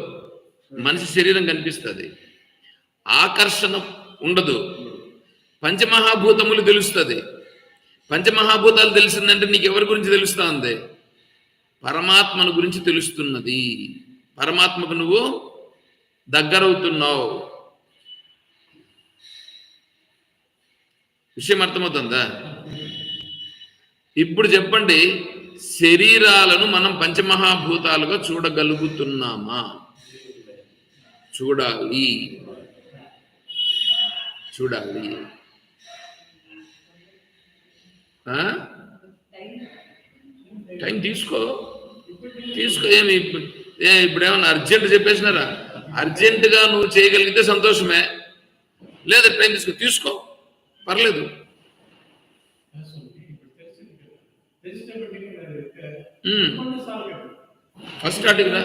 మనిషి శరీరం కనిపిస్తుంది, ఆకర్షణ ఉండదు. పంచమహాభూతములు తెలుస్తుంది. పంచమహాభూతాలు తెలిసిందంటే నీకు ఎవరి గురించి తెలుస్తా ఉంది? పరమాత్మను గురించి తెలుస్తున్నది. పరమాత్మకు నువ్వు దగ్గరవుతున్నావు. విషయం అర్థమవుతుందా? ఇప్పుడు చెప్పండి, శరీరాలను మనం పంచమహాభూతాలుగా చూడగలుగుతున్నామా? చూడాలి. టైం తీసుకో. ఏమి ఇప్పుడు ఏమన్నా అర్జెంట్ చెప్పేసినారా? అర్జెంటుగా నువ్వు చేయగలిగితే సంతోషమే, లేదా టైం తీసుకో, పర్లేదు. ఫస్ట్ అడిగిరా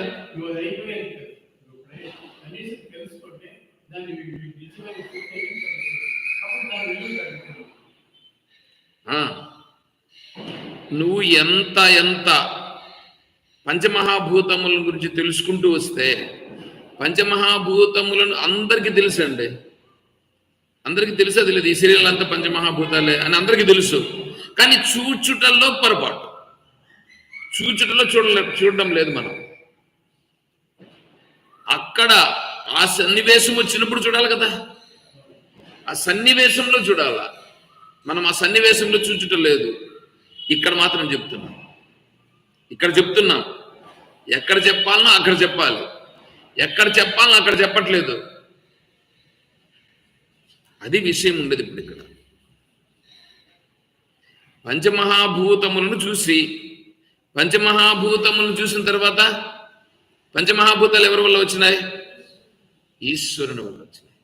నువ్వు ఎంత పంచమహాభూతముల గురించి తెలుసుకుంటూ వస్తే, పంచమహాభూతములను అందరికీ తెలుసండి. అందరికీ తెలుసు, అది లేదు ఈ శరీరాలు అంతా పంచమహాభూతాలే అని అందరికీ తెలుసు. కానీ చూచుటల్లో పొరపాటు. చూచుటలో చూడడం లేదు మనం. అక్కడ ఆ సన్నివేశం వచ్చినప్పుడు చూడాలి కదా, ఆ సన్నివేశంలో చూడాలా. మనం ఆ సన్నివేశంలో చూచుట లేదు. ఇక్కడ మాత్రం చెప్తున్నాం. ఎక్కడ చెప్పాలనో అక్కడ చెప్పాలి, ఎక్కడ చెప్పాలనో అక్కడ చెప్పట్లేదు. అది విషయం ఉండదు. ఇప్పుడు ఇక్కడ పంచమహాభూతములను చూసిన తర్వాత, పంచమహాభూతాలు ఎవరి వల్ల వచ్చినాయి? ఈశ్వరుని వల్ల వచ్చినాయి.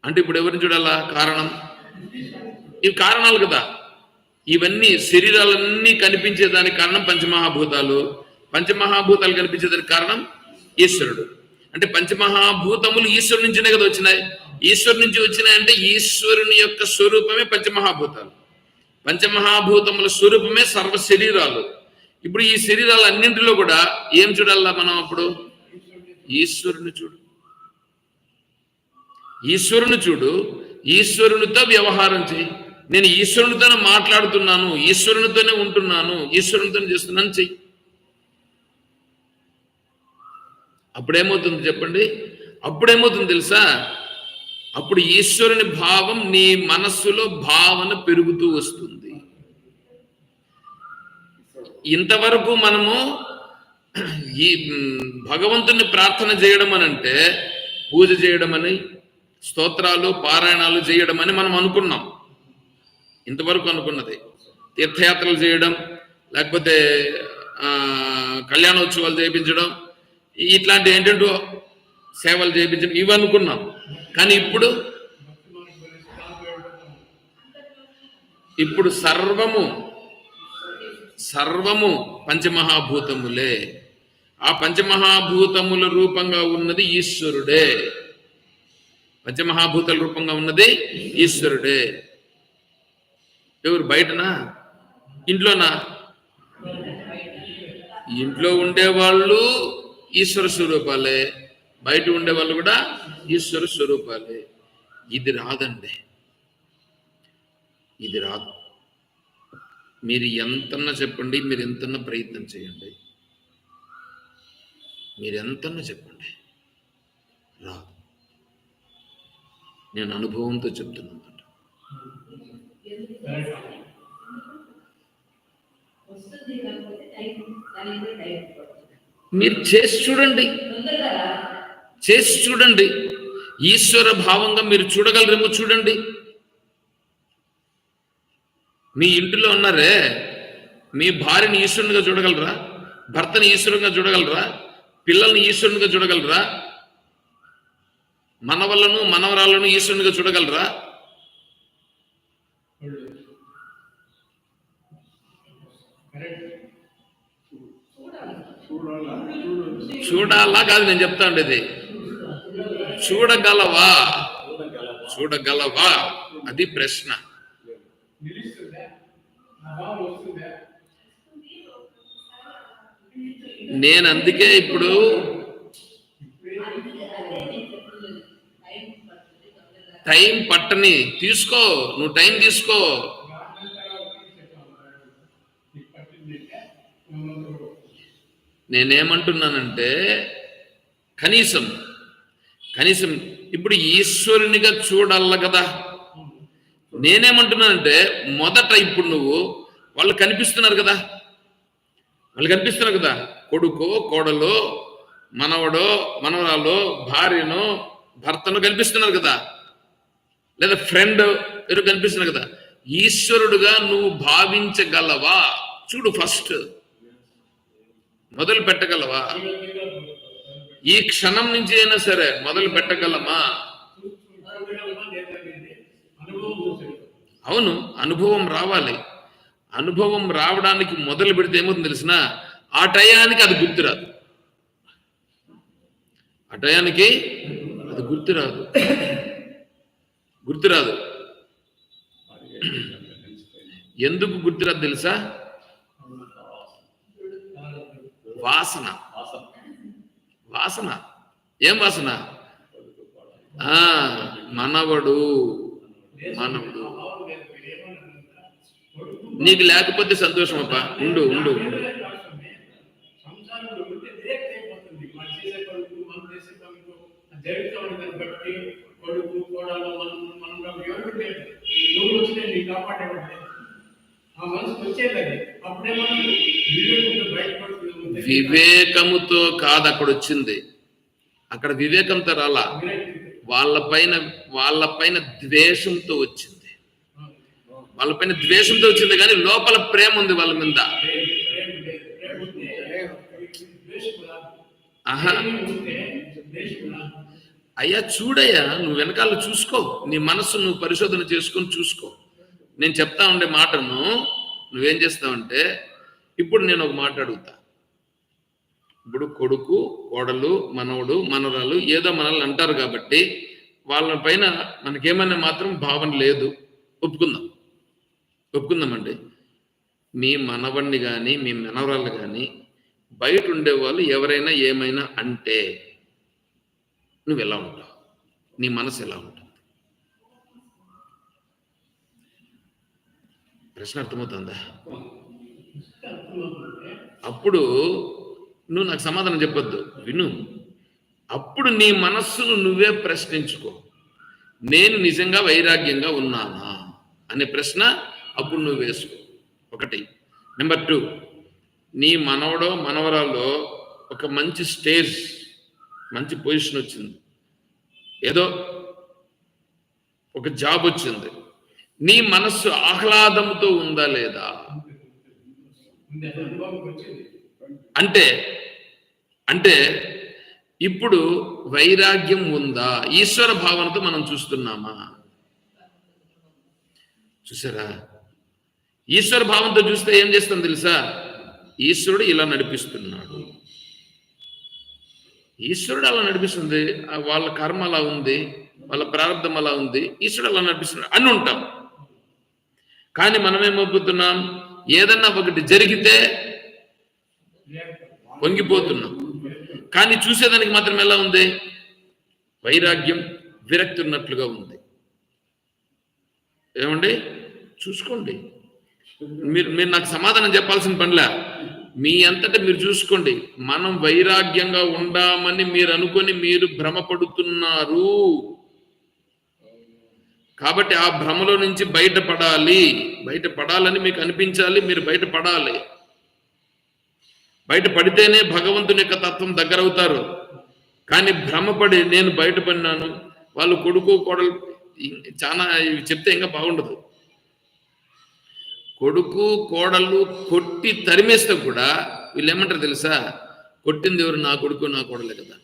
అంటే ఇప్పుడు ఎవరిని చూడాలా? కారణం. ఇవి కారణాలు కదా. ఇవన్నీ శరీరాలన్నీ కనిపించేదానికి కారణం పంచమహాభూతాలు. పంచమహాభూతాలు కనిపించేదానికి కారణం ఈశ్వరుడు. అంటే పంచమహాభూతములు ఈశ్వరు నుంచినే కదా వచ్చినాయి. ఈశ్వరు నుంచి వచ్చినాయంటే ఈశ్వరుని యొక్క స్వరూపమే పంచమహాభూతాలు. పంచమహాభూతముల స్వరూపమే సర్వ శరీరాలు. ఇప్పుడు ఈ శరీరాలు అన్నింటిలో కూడా ఏం చూడాలా మనం? అప్పుడు ఈశ్వరుని చూడు, ఈశ్వరునితో వ్యవహారం చేయి. నేను ఈశ్వరునితోనే మాట్లాడుతున్నాను, ఈశ్వరునితోనే ఉంటున్నాను, ఈశ్వరునితోనే చేస్తున్నాను చెయ్యి. అప్పుడేమవుతుంది చెప్పండి? అప్పుడేమవుతుంది తెలుసా? అప్పుడు ఈశ్వరుని భావం నీ మనస్సులో భావన పెరుగుతూ వస్తుంది. ఇంతవరకు మనము ఈ భగవంతుని ప్రార్థన చేయడం అని అంటే పూజ చేయడం అని, స్తోత్రాలు పారాయణాలు చేయడం అని మనం అనుకున్నాం. ఇంతవరకు అనుకున్నది తీర్థయాత్రలు చేయడం, లేకపోతే కళ్యాణోత్సవాలు చేయించడం, ఇట్లాంటి ఏంటంటో సేవలు చేయించడం, ఇవి అనుకున్నాం. కానీ ఇప్పుడు సర్వము పంచమహాభూతములే. ఆ పంచమహాభూతముల రూపంగా ఉన్నది ఈశ్వరుడే. పంచమహాభూతాల రూపంగా ఉన్నది ఈశ్వరుడే. ఎవరు? బయటనా? ఇంట్లోనా? ఇంట్లో ఉండేవాళ్ళు ఈశ్వర స్వరూపాలే, బయట ఉండేవాళ్ళు కూడా ఈశ్వర స్వరూపాలే. ఇది రాదండి, ఇది రాదు. మీరు ఎంతన్నా చెప్పండి, మీరు ఎంతన్నా ప్రయత్నం చేయండి, మీరు ఎంతన్నా చెప్పండి, రాదు. నేను అనుభవంతో చెప్తున్నాను. మీరు చేసి చూడండి, చేసి చూడండి. ఈశ్వర భావంగా మీరు చూడగలరేమో చూడండి. మీ ఇంటిలో ఉన్నారే, మీ భార్యని ఈశ్వరునిగా చూడగలరా? భర్తని ఈశ్వరునిగా చూడగలరా? పిల్లల్ని ఈశ్వరునిగా చూడగలరా? మనవలను మనవరాలను ఈశ్వరునిగా చూడగలరా? చూడాలా కాదు నేను చెప్తా ఉండేది, చూడగలవా? చూడగలవా? అది ప్రశ్న. నేను అందుకే ఇప్పుడు టైం పట్టని తీసుకో, నువ్వు టైం తీసుకో. నేనేమంటున్నానంటే కనీసం కనీసం ఇప్పుడు ఈశ్వరునిగా చూడాల కదా. నేనేమంటున్నానంటే మొదట ఇప్పుడు నువ్వు వాళ్ళు కనిపిస్తున్నారు కదా, వాళ్ళు కనిపిస్తున్నారు కదా, కొడుకో కోడలో మనవడో మనవరాలో భార్యను భర్తను కనిపిస్తున్నారు కదా, లేదా ఫ్రెండ్ ఎవరు కనిపిస్తున్నారు కదా. ఈశ్వరుడుగా నువ్వు భావించగలవా? చూడు, ఫస్ట్ మొదలు పెట్టగలవా? ఈ క్షణం నుంచి అయినా సరే మొదలు పెట్టగలమా? అవును, అనుభవం రావాలి. అనుభవం రావడానికి మొదలు పెడితే ఏమవుతుంది తెలిసిన, ఆ టయానికి అది గుర్తురాదు. ఆ టయానికి అది గుర్తురాదు, గుర్తురాదు. ఎందుకు గుర్తురాదు తెలుసా? వాసన. వాసన ఏం వాసన? మనవడు మనవడు. నీకు లేకపోతే సంతోషం అప్ప, ఉండు ఉండు. వివేకముతో కాదు అక్కడ వచ్చింది, అక్కడ వివేకంతో రాలా, వాళ్ళపైన ద్వేషంతో వచ్చింది. వాళ్ళపైన ద్వేషంతో వచ్చింది, కానీ లోపల ప్రేమ ఉంది వాళ్ళ మీద. ఆహా, అయ్యా చూడయ్యా, నువ్వు వెనకాల చూసుకో, నీ మనస్సు నువ్వు పరిశోధన చేసుకొని చూసుకో. నేను చెప్తా ఉండే మాటను నువ్వేం చేస్తావంటే, ఇప్పుడు నేను ఒక మాట అడుగుతా. ఇప్పుడు కొడుకు కోడలు మనవడు మనవరాలు ఏదో మనల్ని అంటారు కాబట్టి వాళ్ళ పైన మనకేమైనా మాత్రం భావన లేదు, ఒప్పుకుందామండి. మీ మనవడిని కానీ మీ మనవరాలు కానీ బయట ఉండేవాళ్ళు ఎవరైనా ఏమైనా అంటే నువ్వు ఎలా ఉంటావు? నీ మనసు ఎలా ఉంటుంది? ప్రశ్న అర్థమవుతుందా? అప్పుడు నువ్వు నాకు సమాధానం చెప్పొద్దు, విను. అప్పుడు నీ మనస్సును నువ్వే ప్రశ్నించుకో, నేను నిజంగా వైరాగ్యంగా ఉన్నానా అనే ప్రశ్న అప్పుడు నువ్వు వేసుకో. ఒకటి. నెంబర్ 2, నీ మనవడో మనవరాల్లో ఒక మంచి స్టేజ్, మంచి పొజిషన్ వచ్చింది, ఏదో ఒక జాబ్ వచ్చింది, నీ మనస్సు ఆహ్లాదంతో ఉందా లేదా? అంటే ఇప్పుడు వైరాగ్యం ఉందా? ఈశ్వర భావనతో మనం చూస్తున్నామా? చూసారా? ఈశ్వర భావంతో చూస్తే ఏం చేస్తాం తెలుసా? ఈశ్వరుడు ఇలా నడిపిస్తున్నాడు, ఈశ్వరుడు అలా నడిపిస్తుంది, వాళ్ళ కర్మ అలా ఉంది, వాళ్ళ ప్రారంభం అలా ఉంది, ఈశ్వరుడు అలా నడిపిస్తున్నాడు అని ఉంటాం. కానీ మనమేమవుతున్నాం? ఏదన్నా ఒకటి జరిగితే పొంగిపోతున్నాం, కానీ చూసేదానికి మాత్రం ఎలా ఉంది? వైరాగ్యం, విరక్తి ఉన్నట్లుగా ఉంది. ఏమండి, చూసుకోండి. మీరు నాకు సమాధానం చెప్పాల్సిన పనిలే, మీ అంతటా మీరు చూసుకోండి. మనం వైరాగ్యంగా ఉండామని మీరు అనుకొని మీరు భ్రమపడుతున్నారు. కాబట్టి ఆ భ్రమలో నుంచి బయటపడాలని మీకు అనిపించాలి, మీరు బయటపడాలి. బయట పడితేనే భగవంతుని యొక్క తత్వం దగ్గర అవుతారు. కానీ భ్రమపడి నేను బయటపడినాను, వాళ్ళు కొడుకు కోడలు, చాలా ఇవి చెప్తే ఇంకా బాగుండదు. కొడుకు కోడలు కొట్టి తరిమేస్తే కూడా వీళ్ళు ఏమంటారు తెలుసా, కొట్టింది ఎవరు, నా కొడుకు నా కోడలే కదా.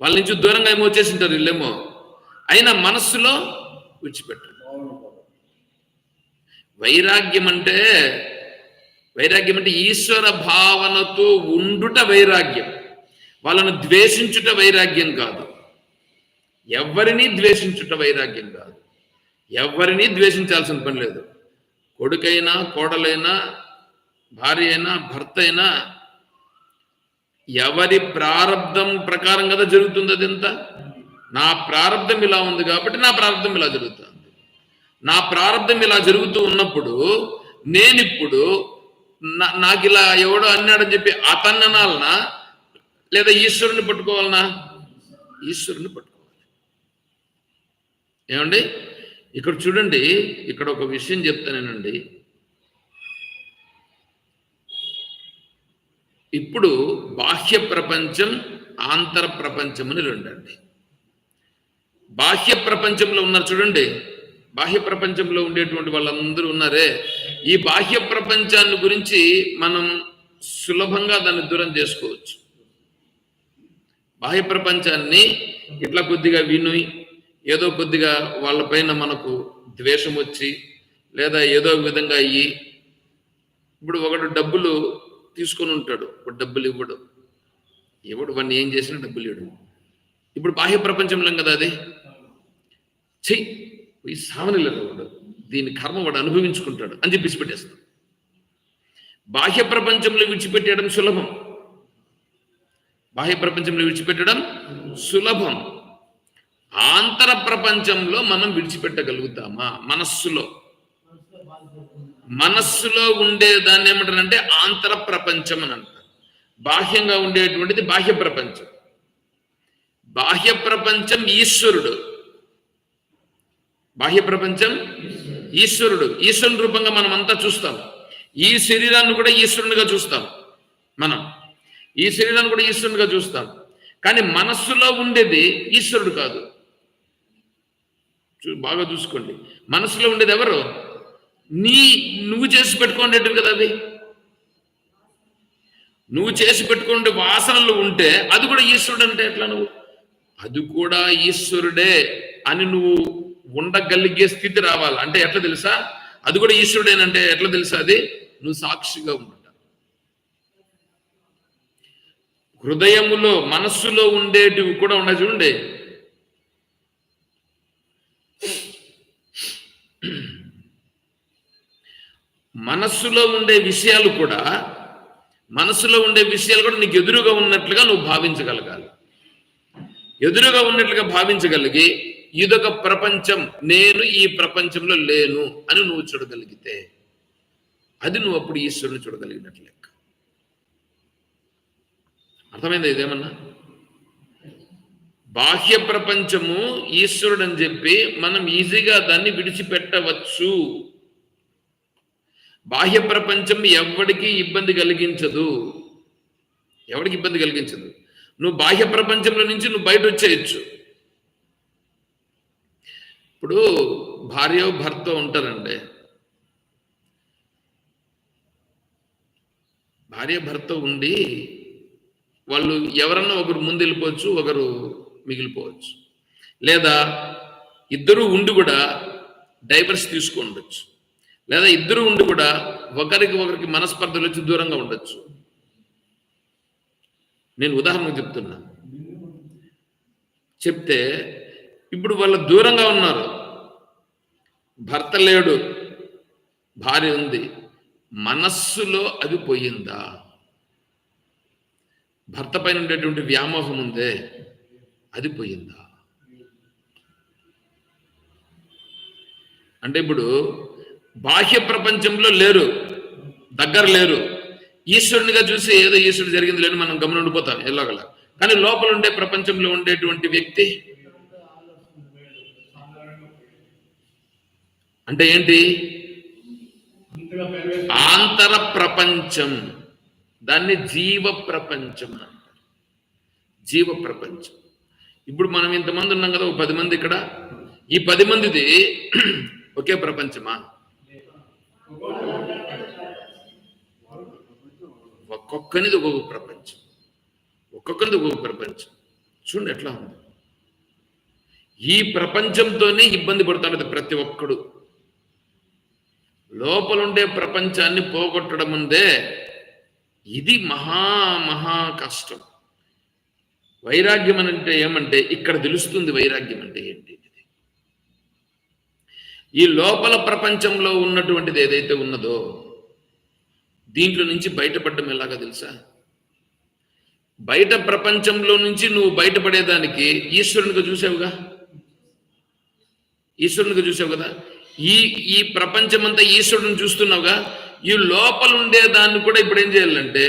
వాళ్ళ నుంచి దూరంగా ఏమో వచ్చేసింటారు వీళ్ళేమో, అయినా మనస్సులో విడిచిపెట్టరు. వైరాగ్యం అంటే ఈశ్వర భావనతో ఉండుట వైరాగ్యం. వాళ్ళను ద్వేషించుట వైరాగ్యం కాదు. ఎవరిని ద్వేషించుట వైరాగ్యం కాదు. ఎవరిని ద్వేషించాల్సిన పని లేదు. కొడుకైనా కోడలైనా భార్య అయినా భర్త అయినా ఎవరి ప్రారంధం ప్రకారం కదా జరుగుతుంది. అదంతా నా ప్రారంధం ఇలా ఉంది కాబట్టి నా ప్రారంధం ఇలా జరుగుతుంది. నా ప్రారంధం ఇలా జరుగుతూ ఉన్నప్పుడు నేనిప్పుడు నాకు ఇలా ఎవడో అన్నాడని చెప్పి అతన్ని అనాలనా, లేదా ఈశ్వరుని పట్టుకోవాలనా? ఈశ్వరుని పట్టుకోవాలి. ఏమండి, ఇక్కడ చూడండి, ఇక్కడ ఒక విషయం చెప్తానేనండి. ఇప్పుడు బాహ్య ప్రపంచం, ఆంతర ప్రపంచం అని రెండండి. బాహ్య ప్రపంచంలో ఉన్నారు చూడండి, బాహ్య ప్రపంచంలో ఉండేటువంటి వాళ్ళందరూ ఉన్నారే, ఈ బాహ్య ప్రపంచాన్ని గురించి మనం సులభంగా దాన్ని దూరం చేసుకోవచ్చు. బాహ్య ప్రపంచాన్ని ఇట్లా కొద్దిగా విని ఏదో కొద్దిగా వాళ్ళపైన మనకు ద్వేషం వచ్చి లేదా ఏదో విధంగా అయ్యి, ఇప్పుడు ఒకడు డబ్బులు తీసుకొని ఉంటాడు, ఒక డబ్బులు ఇవ్వడు వాడిని ఏం చేసినా డబ్బులు ఇవ్వడు. ఇప్పుడు బాహ్య ప్రపంచంలో కదా అది, చెయ్యి ఈ సావనిలేదు వాడు, దీని కర్మ వాడు అనుభవించుకుంటాడు అని చెప్పి విడిచిపెట్టేస్తాడు. బాహ్య ప్రపంచంలో విడిచిపెట్టడం సులభం. బాహ్య ప్రపంచంలో విడిచిపెట్టడం సులభం. ఆంతర ప్రపంచంలో మనం విడిచిపెట్టగలుగుతామా? మనస్సులో ఉండే దాన్ని ఏమంటారంటే ఆంతర ప్రపంచం అని అంటారు. బాహ్యంగా ఉండేటువంటిది బాహ్య ప్రపంచం. బాహ్య ప్రపంచం ఈశ్వరుడు. బాహ్య ప్రపంచం ఈశ్వరుడు. ఈశ్వరుని రూపంగా మనం అంతా చూస్తాం. ఈ శరీరాన్ని కూడా ఈశ్వరునిగా చూస్తాం. మనం ఈ శరీరాన్ని కూడా ఈశ్వరునిగా చూస్తాం. కానీ మనస్సులో ఉండేది ఈశ్వరుడు కాదు. బాగా చూసుకోండి, మనసులో ఉండేది ఎవరు? నువ్వు చేసి పెట్టుకోండేటివి కదా. అది నువ్వు చేసి పెట్టుకుంటే వాసనలు ఉంటే అది కూడా ఈశ్వరుడు అంటే ఎట్లా? నువ్వు అది కూడా ఈశ్వరుడే అని నువ్వు ఉండగలిగే స్థితి రావాలి. అంటే ఎట్లా తెలుసా? అది కూడా ఈశ్వరుడేనంటే ఎట్లా తెలుసా? అది నువ్వు సాక్షిగా ఉంటా. హృదయములో మనస్సులో ఉండేటివి కూడా ఉన్నాయి చూడండి. మనస్సులో ఉండే విషయాలు కూడా నీకు ఎదురుగా ఉన్నట్లుగా నువ్వు భావించగలగాలి. ఎదురుగా ఉన్నట్లుగా భావించగలిగి ఇదొక ప్రపంచం, నేను ఈ ప్రపంచంలో లేను అని నువ్వు చూడగలిగితే అది నువ్వు అప్పుడు ఈశ్వరుని చూడగలిగినట్లు లెక్క. అర్థమైందా ఇదేమన్నా? బాహ్య ప్రపంచము ఈశ్వరుడు అని చెప్పి మనం ఈజీగా దాన్ని విడిచిపెట్టవచ్చు. బాహ్య ప్రపంచం ఎవరికి ఇబ్బంది కలిగించదు. నువ్వు బాహ్య ప్రపంచంలో నుంచి నువ్వు బయట వచ్చేయచ్చు. ఇప్పుడు భార్య భర్త ఉంటారండి. భార్య భర్త ఉండి వాళ్ళు ఎవరన్నా ఒకరు ముందు వెళ్ళిపోవచ్చు, ఒకరు మిగిలిపోవచ్చు. లేదా ఇద్దరు ఉండి కూడా డైవర్స్ తీసుకొని ఉండొచ్చు. లేదా ఇద్దరు ఉండి కూడా ఒకరికి మనస్పర్ధలు వచ్చి దూరంగా ఉండొచ్చు. నేను ఉదాహరణకు చెప్తున్నా. చెప్తే ఇప్పుడు వాళ్ళు దూరంగా ఉన్నారు. భర్త లేడు, భార్య ఉంది. మనస్సులో అది పోయిందా? భర్త పైన ఉండేటువంటి వ్యామోహం ఉందే, అది పోయిందా? అంటే ఇప్పుడు బాహ్య ప్రపంచంలో లేరు, దగ్గర లేరు. ఈశ్వరునిగా చూసి ఏదో ఈశ్వరుడు జరిగింది లేని మనం గమనం ఉండిపోతాం ఎలాగల. కానీ లోపల ఉండే ప్రపంచంలో ఉండేటువంటి వ్యక్తి అంటే ఏంటి? ఆంతర ప్రపంచం, దాన్ని జీవ ప్రపంచం అంటారు. జీవ ప్రపంచం. ఇప్పుడు మనం ఇంతమంది ఉన్నాం కదా, ఒక 10 మంది ఇక్కడ. ఈ 10 మందిది ఒకే ప్రపంచమా? ఒక్కొక్కనిది ఒక్కొక్క ప్రపంచం, ఒక్కొక్కరిది ఒక్కొక్క ప్రపంచం. చూడండి ఎట్లా ఉంది. ఈ ప్రపంచంతోనే ఇబ్బంది పడుతున్నది ప్రతి ఒక్కడు. లోపలుండే ప్రపంచాన్ని పోగొట్టడం ఉందే, ఇది మహా కష్టం. వైరాగ్యం అంటే ఏమంటే ఇక్కడ తెలుస్తుంది వైరాగ్యం అంటే ఏంటి. ఈ లోపల ప్రపంచంలో ఉన్నటువంటిది ఏదైతే ఉన్నదో దీంట్లో నుంచి బయటపడడం ఎలాగా తెలుసా? బయట ప్రపంచంలో నుంచి నువ్వు బయటపడేదానికి ఈశ్వరునిగా చూసావుగా, ఈశ్వరునిగా చూసావు కదా. ఈ ప్రపంచమంతా ఈశ్వరుని చూస్తున్నావుగా. ఈ లోపల ఉండేదాన్ని కూడా ఇప్పుడు ఏం చేయాలంటే,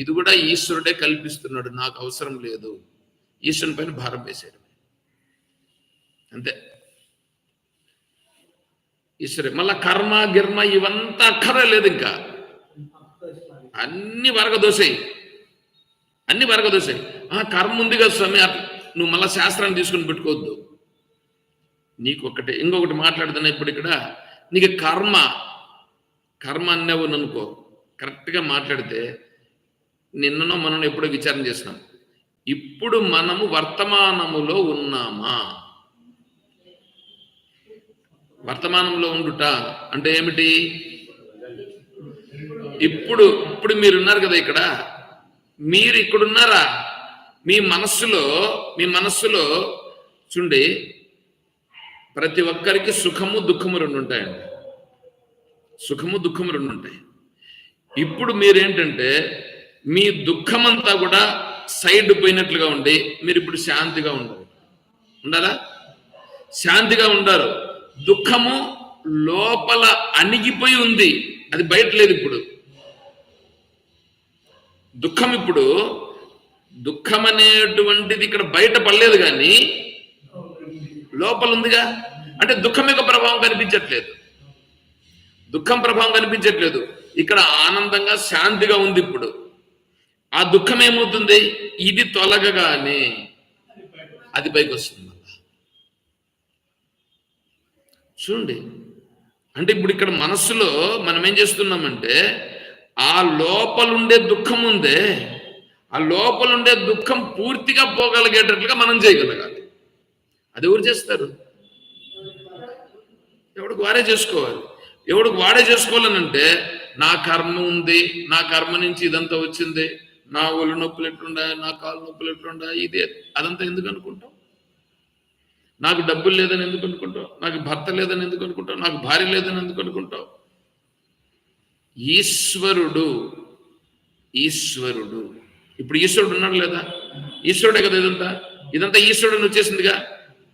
ఇది కూడా ఈశ్వరుడే కల్పిస్తున్నాడు, నాకు అవసరం లేదు, ఈశ్వరుని పైన భారం వేసేయడం అంతే. ఈశ్వరే. మళ్ళా కర్మ గిర్మ ఇవంతా అక్కరే లేదు, ఇంకా అన్ని వరగదోసాయి, అన్ని వరగదోసాయి. కర్మ ఉంది కదా స్వామి, నువ్వు మళ్ళా శాస్త్రాన్ని తీసుకుని పెట్టుకోవద్దు. నీకు ఇంకొకటి మాట్లాడుతున్నా ఇప్పుడు ఇక్కడ. నీకు కర్మ అన్నావు అనుకో, కరెక్ట్గా మాట్లాడితే నిన్ననో మనం ఎప్పుడో విచారణ చేసినాం. ఇప్పుడు మనము వర్తమానములో ఉన్నామా? వర్తమానంలో ఉండుట అంటే ఏమిటి? ఇప్పుడు మీరున్నారు కదా ఇక్కడ, మీరు ఇక్కడున్నారా? మీ మనస్సులో చూడండి, ప్రతి ఒక్కరికి సుఖము దుఃఖము రెండు ఉంటాయండి. సుఖము దుఃఖము రెండు ఉంటాయి. ఇప్పుడు మీరేంటంటే మీ దుఃఖమంతా కూడా సైడ్ పోయినట్లుగా ఉండి మీరు ఇప్పుడు శాంతిగా ఉండాలా? శాంతిగా ఉండారు. దుఃఖము లోపల అణిగిపోయి ఉంది, అది బయట లేదు. ఇప్పుడు దుఃఖం అనేటువంటిది ఇక్కడ బయట పడలేదు, కానీ లోపల ఉందిగా. అంటే దుఃఖం యొక్క ప్రభావం కనిపించట్లేదు, దుఃఖం ప్రభావం కనిపించట్లేదు. ఇక్కడ ఆనందంగా శాంతిగా ఉంది. ఇప్పుడు ఆ దుఃఖం ఏమవుతుంది? ఇది తొలగగానే అది పైకి వస్తుంది. చూడండి, అంటే ఇప్పుడు ఇక్కడ మనస్సులో మనం ఏం చేస్తున్నామంటే, ఆ లోపలుండే దుఃఖం ఉందే, ఆ లోపలుండే దుఃఖం పూర్తిగా పోగలిగేటట్లుగా మనం చేయగలగాలి. అది ఎవరు చేస్తారు? ఎవడికి వారే చేసుకోవాలి. ఎవడికి వాడే చేసుకోవాలనంటే, నా కర్మ ఉంది, నా కర్మ నుంచి ఇదంతా వచ్చింది, నా ఒళ్ళు నొప్పులు ఎట్లుండా, నా కాళ్ళు నొప్పులు ఎట్లుండా, ఇదే అదంతా ఎందుకు అనుకుంటాం? నాకు డబ్బులు లేదని ఎందుకు అనుకుంటావు? నాకు భర్త లేదని ఎందుకు అనుకుంటావు? నాకు భార్య లేదని ఎందుకు అనుకుంటావు? ఈశ్వరుడు ఇప్పుడు ఈశ్వరుడు ఉన్నాడు లేదా? ఈశ్వరుడే కదా ఇదంతా ఈశ్వరుడు వచ్చేసిందిగా.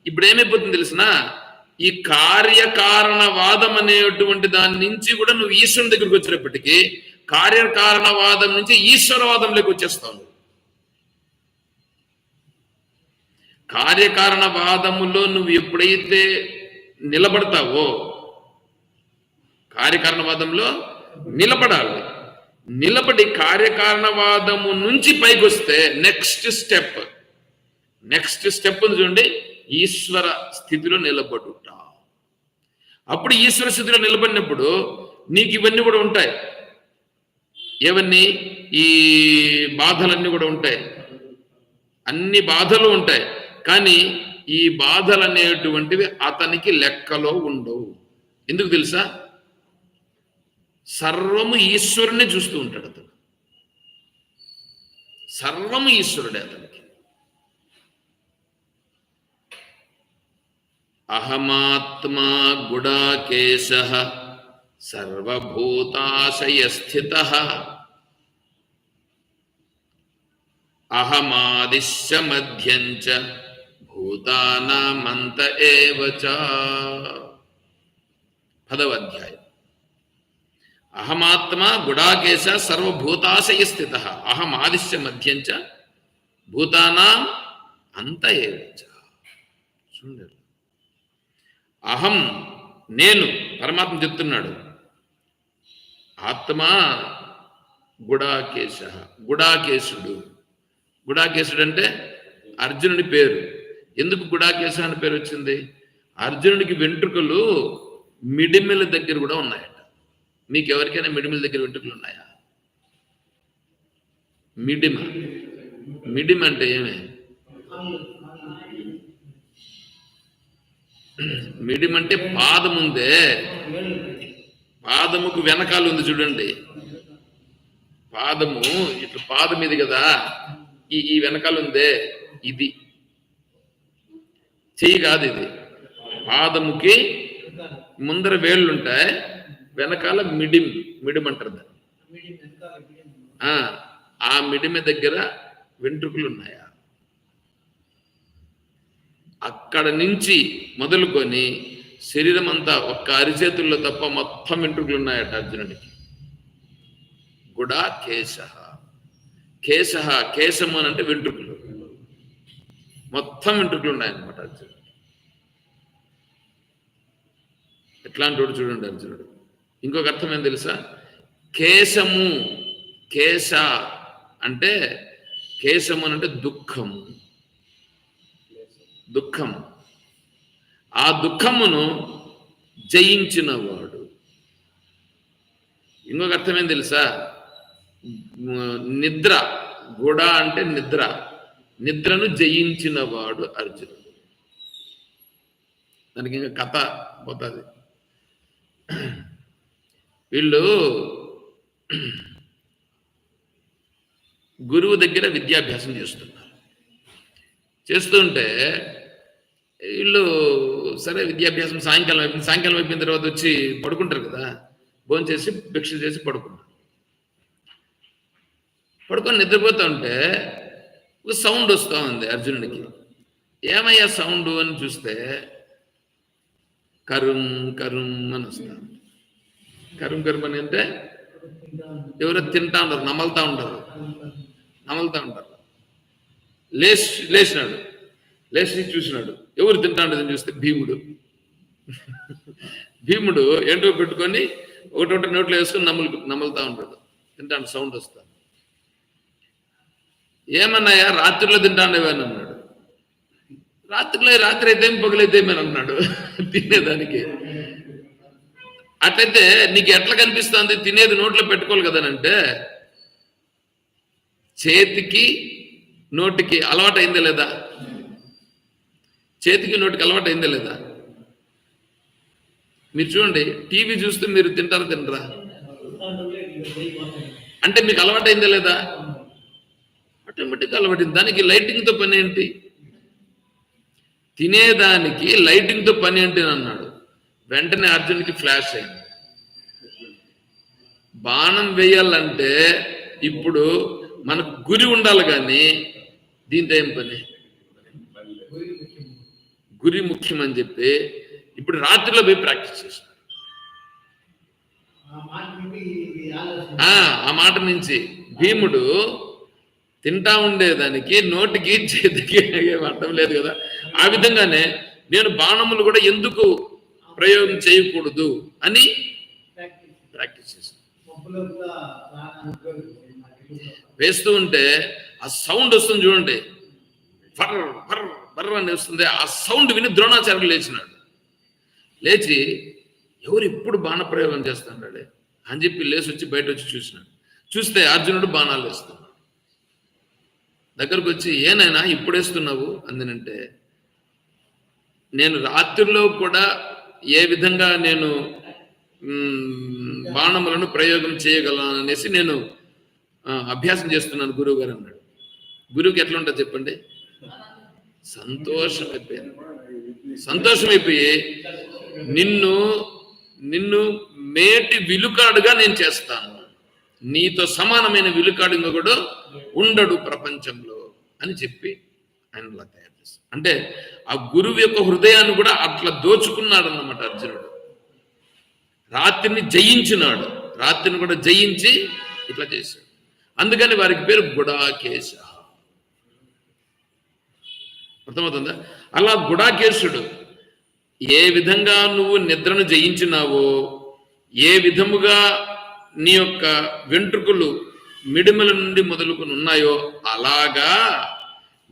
ఇప్పుడు ఏమైపోతుంది తెలిసినా, ఈ కార్యకారణవాదం అనేటువంటి దాని నుంచి కూడా నువ్వు ఈశ్వరుని దగ్గరికి వచ్చినప్పటికీ కార్యకారణవాదం నుంచి ఈశ్వరవాదంలోకి వచ్చేస్తావు. కార్యకారణవాదములో నువ్వు ఎప్పుడైతే నిలబడతావో, కార్యకారణవాదంలో నిలబడాలి. నిలబడి కార్యకారణవాదము నుంచి పైకి వస్తే నెక్స్ట్ స్టెప్ చూడండి, ఈశ్వర స్థితిలో నిలబడుట. అప్పుడు ఈశ్వర స్థితిలో నిలబడినప్పుడు నీకు ఇవన్నీ కూడా ఉంటాయి. ఏవన్నీ? ఈ బాధలన్నీ కూడా ఉంటాయి, అన్ని బాధలు ఉంటాయి. కానీ ఈ బాధలు అనేటువంటివి అతనికి లెక్కలో ఉండవు. ఎందుకు తెలుసా? సర్వము ఈశ్వరునే చూస్తూ ఉంటాడు అతను. సర్వము ఈశ్వరుడే అతనికి. అహమాత్మా గుడాకేశః సర్వభూతాశయస్థితః అహమాదిశ్చ మధ్యంచ భూతానామంత ఏవ చ. 10వ అధ్యాయం. అహమాత్మ గుడాకేశ సర్వభూతాశయ స్థిత అహమాదిశ్చ మధ్యంచ భూతానాం అంత ఏవ చ. చూడండి, అహం నేను, పరమాత్మ చెప్తున్నాడు, ఆత్మ గుడాకేశ, గుడాకేశుడు. గుడాకేశుడు అంటే అర్జునుడి పేరు. ఎందుకు గుడాకేశ అని పేరు వచ్చింది? అర్జునుడికి వెంట్రుకలు మిడిమిల దగ్గర కూడా ఉన్నాయట. మీకు ఎవరికైనా మిడిమిల దగ్గర వెంట్రుకలు ఉన్నాయా? మిడిమ, మిడిమ అంటే ఏమే? మిడిమ అంటే పాదం ఉందే, పాదముకు వెనకాల ఉంది చూడండి. పాదము ఇట్లా పాదం ఇది కదా, ఈ వెనకాల ఉందే, ఇది చెయ్యి కాదు, ఇది పాదముకి ముందర వేళ్ళు ఉంటాయి, వెనకాల మిడిం, మిడిం అంటారు దాన్ని. ఆ మిడిమ దగ్గర వెంట్రుకలు ఉన్నాయా? అక్కడ నుంచి మొదలుకొని శరీరం అంతా ఒక్క అరిచేతుల్లో తప్ప మొత్తం వెంట్రుకలు ఉన్నాయట అర్జునుడికి. గుడా కేశ, కేశ, కేశము అని అంటే వెంట్రుకలు, మొత్తం వెంట్రుకలు ఉన్నాయన్నమాట అర్జునుడు. ఎట్లాంటి వాడు చూడండి అర్జునుడు. ఇంకొక అర్థం ఏం తెలుసా? కేశము, కేశ అంటే కేశము అంటే దుఃఖము, దుఃఖం. ఆ దుఃఖమును జయించిన వాడు. ఇంకొక అర్థం ఏం తెలుసా? నిద్ర, గుడ అంటే నిద్ర, నిద్రను జయించిన వాడు అర్జునుడు. దానికి ఇంకా కథ పోతుంది. వీళ్ళు గురువు దగ్గర విద్యాభ్యాసం చేస్తున్నారు. చేస్తుంటే వీళ్ళు సరే విద్యాభ్యాసం సాయంకాలం అయిపోయిన తర్వాత వచ్చి పడుకుంటారు కదా, భోజనం చేసి భిక్ష చేసి పడుకున్నారు. పడుకొని నిద్రపోతూ ఉంటే ఒక సౌండ్ వస్తూ ఉంది అర్జునుడికి. ఏమయ్యా సౌండ్ అని చూస్తే కరుం కరుం అని వస్తా. కరుం కరుం అని అంటే ఎవరో తింటా ఉంటారు, నమలుతా ఉంటారు. లేచినాడు, లేచి చూసినాడు, ఎవరు తింటా ఉండదని చూస్తే భీముడు. భీముడు ఏంటో పెట్టుకొని ఒకటి నోట్లో వేసుకొని నమలుతా ఉంటాడు, తింటాడు. సౌండ్ వస్తా. ఏమన్నాయా రాత్రిలో తింటాండేవని అన్నాడు. రాత్రి అయితే పగలైతేమని అన్నాడు తినేదానికి. అట్లయితే నీకు ఎట్లా కనిపిస్తుంది? తినేది నోట్లో పెట్టుకోవాలి కదనంటే చేతికి నోటికి అలవాటు అయిందా లేదా? చేతికి నోటికి అలవాటు అయిందా లేదా? మీరు చూడండి, టీవీ చూస్తే మీరు తినరా? అంటే మీకు అలవాటు అయిందా లేదా? ఆటోమేటిక్గా అలవాటింది. దానికి లైటింగ్తో పని ఏంటి? తినేదానికి లైటింగ్తో పని ఏంటి అని అన్నాడు. వెంటనే అర్జునుడికి ఫ్లాష్ అయింది. బాణం వేయాలంటే ఇప్పుడు మనకు గురి ఉండాలి, కానీ దీంతో ఏం పని? గురి ముఖ్యం అని చెప్పి ఇప్పుడు రాత్రిలో పోయి ప్రాక్టీస్ చేశాడు. ఆ మాట నుంచి భీముడు తింటా ఉండేదానికి నోటికి చేతికి అర్థం లేదు కదా. ఆ విధంగానే నేను బాణములు కూడా ఎందుకు ప్రయోగం చేయకూడదు అని ప్రాక్టీస్ చేశాను. వేస్తూ ఉంటే ఆ సౌండ్ వస్తుంది చూడండి, ఫర్ ఫర్ ఫర్ అని వస్తుంది. ఆ సౌండ్ విని ద్రోణాచార్యులు లేచినాడు. లేచి ఎవరు ఎప్పుడు బాణ ప్రయోగం చేస్తున్నాడే అని చెప్పి లేచి వచ్చి బయట వచ్చి చూసినాడు. చూస్తే అర్జునుడు బాణాలు వేస్తున్నాడు. దగ్గరకు వచ్చి ఏనైనా ఇప్పుడు వేస్తున్నావు అందినంటే, నేను రాత్రిలో కూడా ఏ విధంగా నేను బాణములను ప్రయోగం చేయగలను అనేసి నేను అభ్యాసం చేస్తున్నాను గురువు గారు అన్నాడు. గురువుకి ఎట్లా ఉంటుంది చెప్పండి? సంతోషమైపోయి నిన్ను మేటి విలుకాడుగా నేను చేస్తాను, నీతో సమానమైన విలుకాడు ఇంకొకడు ఉండడు ప్రపంచంలో అని చెప్పి ఆయన అలా తయారు చేస్తాడు. అంటే ఆ గురువు యొక్క హృదయాన్ని కూడా అట్లా దోచుకున్నాడు అన్నమాట అర్జునుడు. రాత్రిని జయించినాడు, రాత్రిని కూడా జయించి ఇట్లా చేశాడు. అందుకని వారికి పేరు గుడాకేశ. అర్థమవుతుందా? అలా గుడాకేశుడు ఏ విధంగా నువ్వు నిద్రను జయించినావో, ఏ విధముగా నీ యొక్క వెంట్రుకలు మిడిమల నుండి మొదలుకొని ఉన్నాయో అలాగా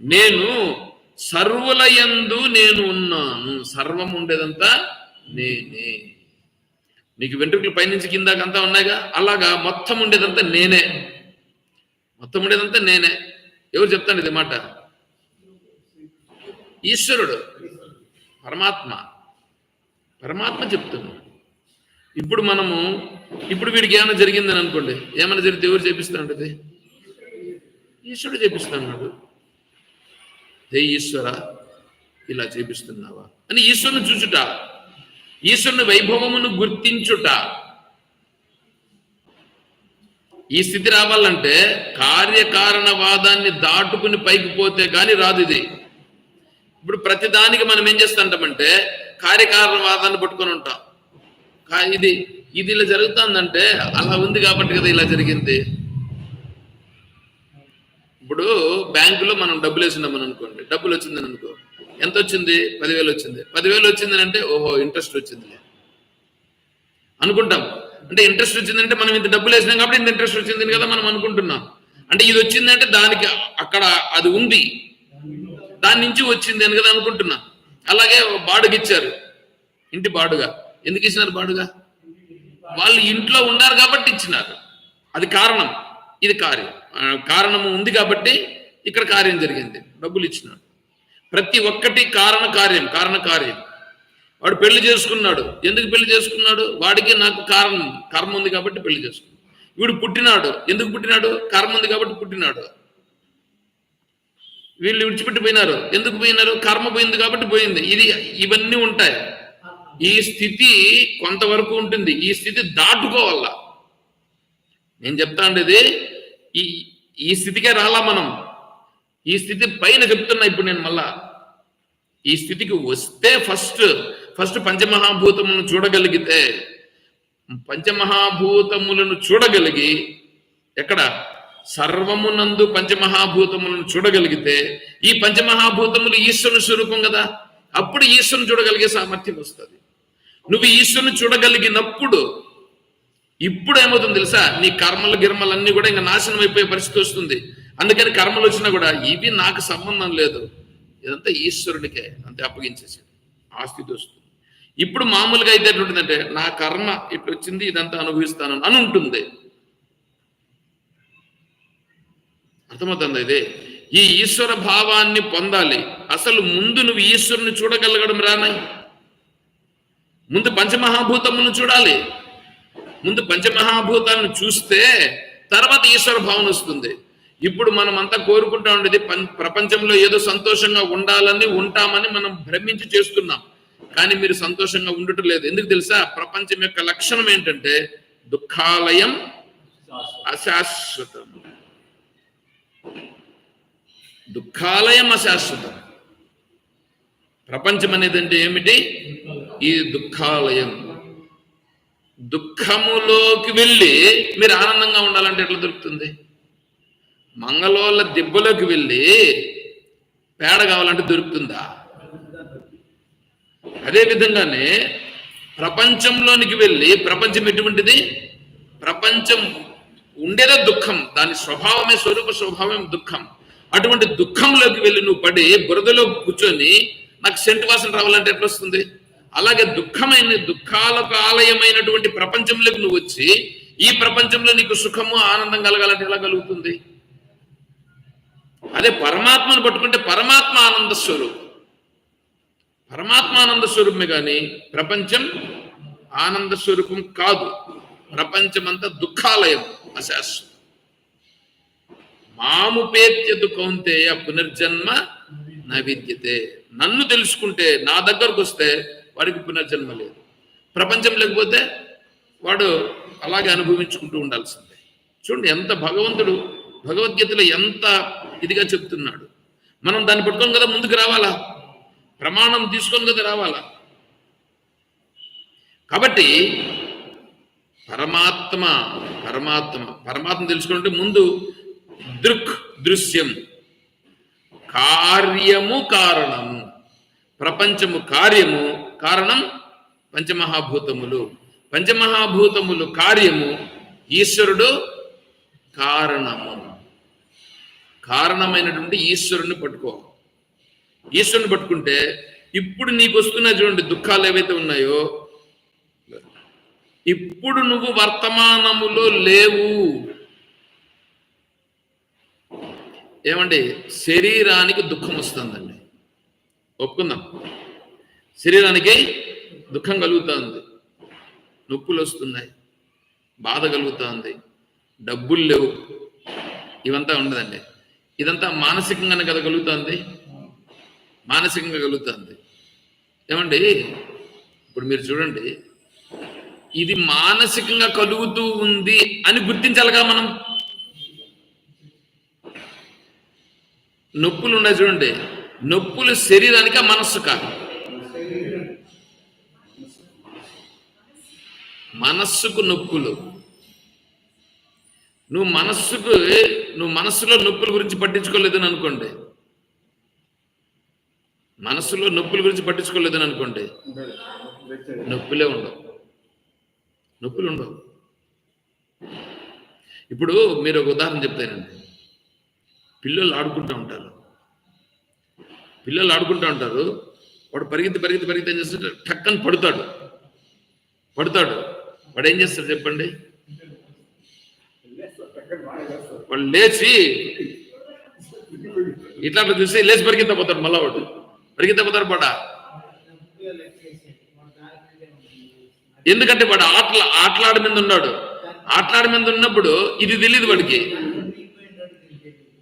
నేను సర్వులయందు నేను ఉన్నాను. సర్వం ఉండేదంతా నేనే. నీకు వెంట్రుకలు పైనుంచి కిందాకంతా ఉన్నాయిగా, అలాగా మొత్తం ఉండేదంతా నేనే. మొత్తం ఉండేదంతా నేనే. ఎవరు చెప్తాను ఇది మాట? ఈశ్వరుడు, పరమాత్మ. పరమాత్మ చెప్తున్నాడు. ఇప్పుడు వీడికి ఏమైనా జరిగిందని అనుకోండి, ఏమైనా జరిగితే ఎవరు చేపిస్తాడు? అది ఈశ్వరుడు చేపిస్తున్నాడు. హే ఈశ్వర, ఇలా చేపిస్తున్నావా అని ఈశ్వరుని చూచుట, ఈశ్వరుని వైభవమును గుర్తించుట. ఈ స్థితి రావాలంటే కార్యకారణవాదాన్ని దాటుకుని పైకి పోతే కానీ రాదు ఇది. ఇప్పుడు ప్రతిదానికి మనం ఏం చేస్తుంటామంటే కార్యకారణవాదాన్ని పట్టుకొని ఉంటాం. ఇది ఇలా జరుగుతుందంటే అలా ఉంది కాబట్టి కదా ఇలా జరిగింది. ఇప్పుడు బ్యాంకులో మనం డబ్బులు వేసినామని అనుకోండి, డబ్బులు వచ్చిందని అనుకో, ఎంత వచ్చింది? 10,000 వచ్చింది. 10,000 వచ్చిందని అంటే ఓహో ఇంట్రెస్ట్ వచ్చింది అనుకుంటాం. అంటే ఇంట్రెస్ట్ వచ్చిందంటే మనం ఇంత డబ్బులు వేసినాం కాబట్టి ఇంత ఇంట్రెస్ట్ వచ్చింది కదా మనం అనుకుంటున్నాం. అంటే ఇది వచ్చిందంటే దానికి అక్కడ అది ఉంది, దాని నుంచి వచ్చింది అని కదా అనుకుంటున్నాం. అలాగే బాడుగ ఇచ్చారు, ఇంటి బాడుగా. ఎందుకు ఇచ్చినారు బాడుగా? వాళ్ళు ఇంట్లో ఉన్నారు కాబట్టి ఇచ్చినారు. అది కారణం, ఇది కార్యం. కారణము ఉంది కాబట్టి ఇక్కడ కార్యం జరిగింది, డబ్బులు ఇచ్చినాడు. ప్రతి ఒక్కటి కారణ కార్యం. వాడు పెళ్లి చేసుకున్నాడు. ఎందుకు పెళ్లి చేసుకున్నాడు? వాడికి నాకు కర్మ ఉంది కాబట్టి పెళ్లి చేసుకున్నాడు. వీడు పుట్టినాడు. ఎందుకు పుట్టినాడు? కర్మ ఉంది కాబట్టి పుట్టినాడు. వీళ్ళు విడిచిపెట్టి పోయినారు. ఎందుకు పోయినారు? కర్మ పోయింది కాబట్టి పోయింది. ఇవన్నీ ఉంటాయి. ఈ స్థితి కొంతవరకు ఉంటుంది. ఈ స్థితి దాటుకోవాలా. నేను చెప్తా ఉండేది ఈ స్థితికే రాలా మనం. ఈ స్థితి పైన చెప్తున్నా ఇప్పుడు నేను. మళ్ళా ఈ స్థితికి వస్తే ఫస్ట్ పంచమహాభూతములను చూడగలిగితే, పంచమహాభూతములను చూడగలిగి, ఎక్కడ? సర్వమునందు పంచమహాభూతములను చూడగలిగితే, ఈ పంచమహాభూతములు ఈశ్వరుని స్వరూపం కదా, అప్పుడు ఈశ్వరుని చూడగలిగే సామర్థ్యం వస్తుంది. నువ్వు ఈశ్వరుని చూడగలిగినప్పుడు ఇప్పుడు ఏమవుతుంది తెలుసా? నీ గిర్మలన్నీ కూడా ఇంకా నాశనం అయిపోయే పరిస్థితి వస్తుంది. అందుకని కర్మలు వచ్చినా కూడా ఇవి నాకు సంబంధం లేదు, ఇదంతా ఈశ్వరునికే అంతే అప్పగించేసి ఆ స్థితి వస్తుంది. ఇప్పుడు మామూలుగా అయితే ఎట్లుంటుందంటే నా కర్మ ఇట్లా వచ్చింది, ఇదంతా అనుభవిస్తాను అని ఉంటుంది. అర్థమవుతుంది ఇదే. ఈ ఈశ్వర భావాన్ని పొందాలి. అసలు ముందు నువ్వు ఈశ్వరుని చూడగలగడం రానాయి. ముందు పంచమహాభూతములను చూడాలి. ముందు పంచమహాభూతాలను చూస్తే తర్వాత ఈశ్వర భావన వస్తుంది. ఇప్పుడు మనం అంతా కోరుకుంటా ఉండేది ప్రపంచంలో ఏదో సంతోషంగా ఉండాలని, ఉంటామని మనం భ్రమించి చేస్తున్నాం. కానీ మీరు సంతోషంగా ఉండటం లేదు. ఎందుకు తెలుసా? ప్రపంచం యొక్క లక్షణం ఏంటంటే దుఃఖాలయం అశాశ్వతం. దుఃఖాలయం అశాశ్వతం. ప్రపంచం అనేది అంటే ఏమిటి? ఈ దుఃఖాలయం. దుఃఖములోకి వెళ్ళి మీరు ఆనందంగా ఉండాలంటే ఎట్లా దొరుకుతుంది? మంగళోళ్ళ దెబ్బలోకి వెళ్ళి పేడ కావాలంటే దొరుకుతుందా? అదే విధంగానే ప్రపంచంలోనికి వెళ్ళి, ప్రపంచం ఎటువంటిది? ప్రపంచం ఉండేదే దుఃఖం, దాని స్వభావమే, స్వరూప స్వభావం దుఃఖం. అటువంటి దుఃఖంలోకి వెళ్ళి నువ్వు పడి బురదలో కూర్చొని నాకు సెంటు వాసన రావాలంటే ఎట్లా వస్తుంది? అలాగే దుఃఖాలకు ఆలయమైనటువంటి ప్రపంచంలోకి నువ్వు వచ్చి ఈ ప్రపంచంలో నీకు సుఖము ఆనందం కలగాలంటే ఎలా కలుగుతుంది? అదే పరమాత్మను పట్టుకుంటే పరమాత్మ ఆనంద స్వరూపం. పరమాత్మ ఆనంద స్వరూపమే కానీ ప్రపంచం ఆనంద స్వరూపం కాదు. ప్రపంచమంతా దుఃఖాలయం, అశాశ్వతం. మాముపేత్యదు కౌంతేయ పునర్జన్మ నవిద్యతే. నన్ను తెలుసుకుంటే, నా దగ్గరకు వస్తే వాడికి పునర్జన్మ లేదు. ప్రపంచం లేకపోతే వాడు అలాగే అనుభవించుకుంటూ ఉండాల్సిందే. చూడండి ఎంత భగవంతుడు భగవద్గీతలో ఎంత ఇదిగా చెప్తున్నాడు. మనం దాన్ని పట్టుకొని కదా ముందుకు రావాలా, ప్రమాణం తీసుకొని కదా రావాలా. కాబట్టి పరమాత్మ తెలుసుకుంటే ముందు దృశ్యం, కార్యము కారణము. ప్రపంచము కార్యము, కారణం పంచమహాభూతములు. పంచమహాభూతములు కార్యము, ఈశ్వరుడు కారణము. కారణమైనటువంటి ఈశ్వరుని పట్టుకో. ఈశ్వరుని పట్టుకుంటే ఇప్పుడు నీకు వస్తున్న చూడండి దుఃఖాలు ఏవైతే ఉన్నాయో, ఇప్పుడు నువ్వు వర్తమానములో లేవు. ఏమండి, శరీరానికి దుఃఖం వస్తుందండి, ఒప్పుకుందాం. శరీరానికి దుఃఖం కలుగుతుంది, నొప్పులు వస్తున్నాయి, బాధ కలుగుతుంది, డబ్బులు లేవు, ఇవంతా ఉండదండి. ఇదంతా మానసికంగానే కదా కలుగుతుంది, మానసికంగా కలుగుతుంది. ఏమండి, ఇప్పుడు మీరు చూడండి, ఇది మానసికంగా కలుగుతూ ఉంది అని గుర్తించాలిగా మనం. నొప్పులు ఉన్నాయి చూడండి, నొప్పులు శరీరానికా మనస్సుకా? మనస్సుకు నొప్పులు. నువ్వు మనస్సులో నొప్పుల గురించి పట్టించుకోలేదని అనుకోండి, మనస్సులో నొప్పుల గురించి పట్టించుకోలేదని అనుకోండి, నొప్పులే ఉండవు, నొప్పులు ఉండవు. ఇప్పుడు మీరు ఒక ఉదాహరణ చెప్తానండి. పిల్లలు ఆడుకుంటూ ఉంటారు, వాడు పరిగెత్తి ఏం చేస్తాడు, టక్కని పడతాడు. వాడు ఏం చేస్తాడు చెప్పండి? వాడు లేచి ఇట్లా చూసి లేచి పరిగెత్తపోతాడు. మళ్ళా వాడు పరిగెత్తపోతాడు పడా. ఎందుకంటే వాడు ఆటలాడి మీద ఉన్నాడు. ఆటలాడి మీద ఉన్నప్పుడు ఇది తెలియదు వాడికి,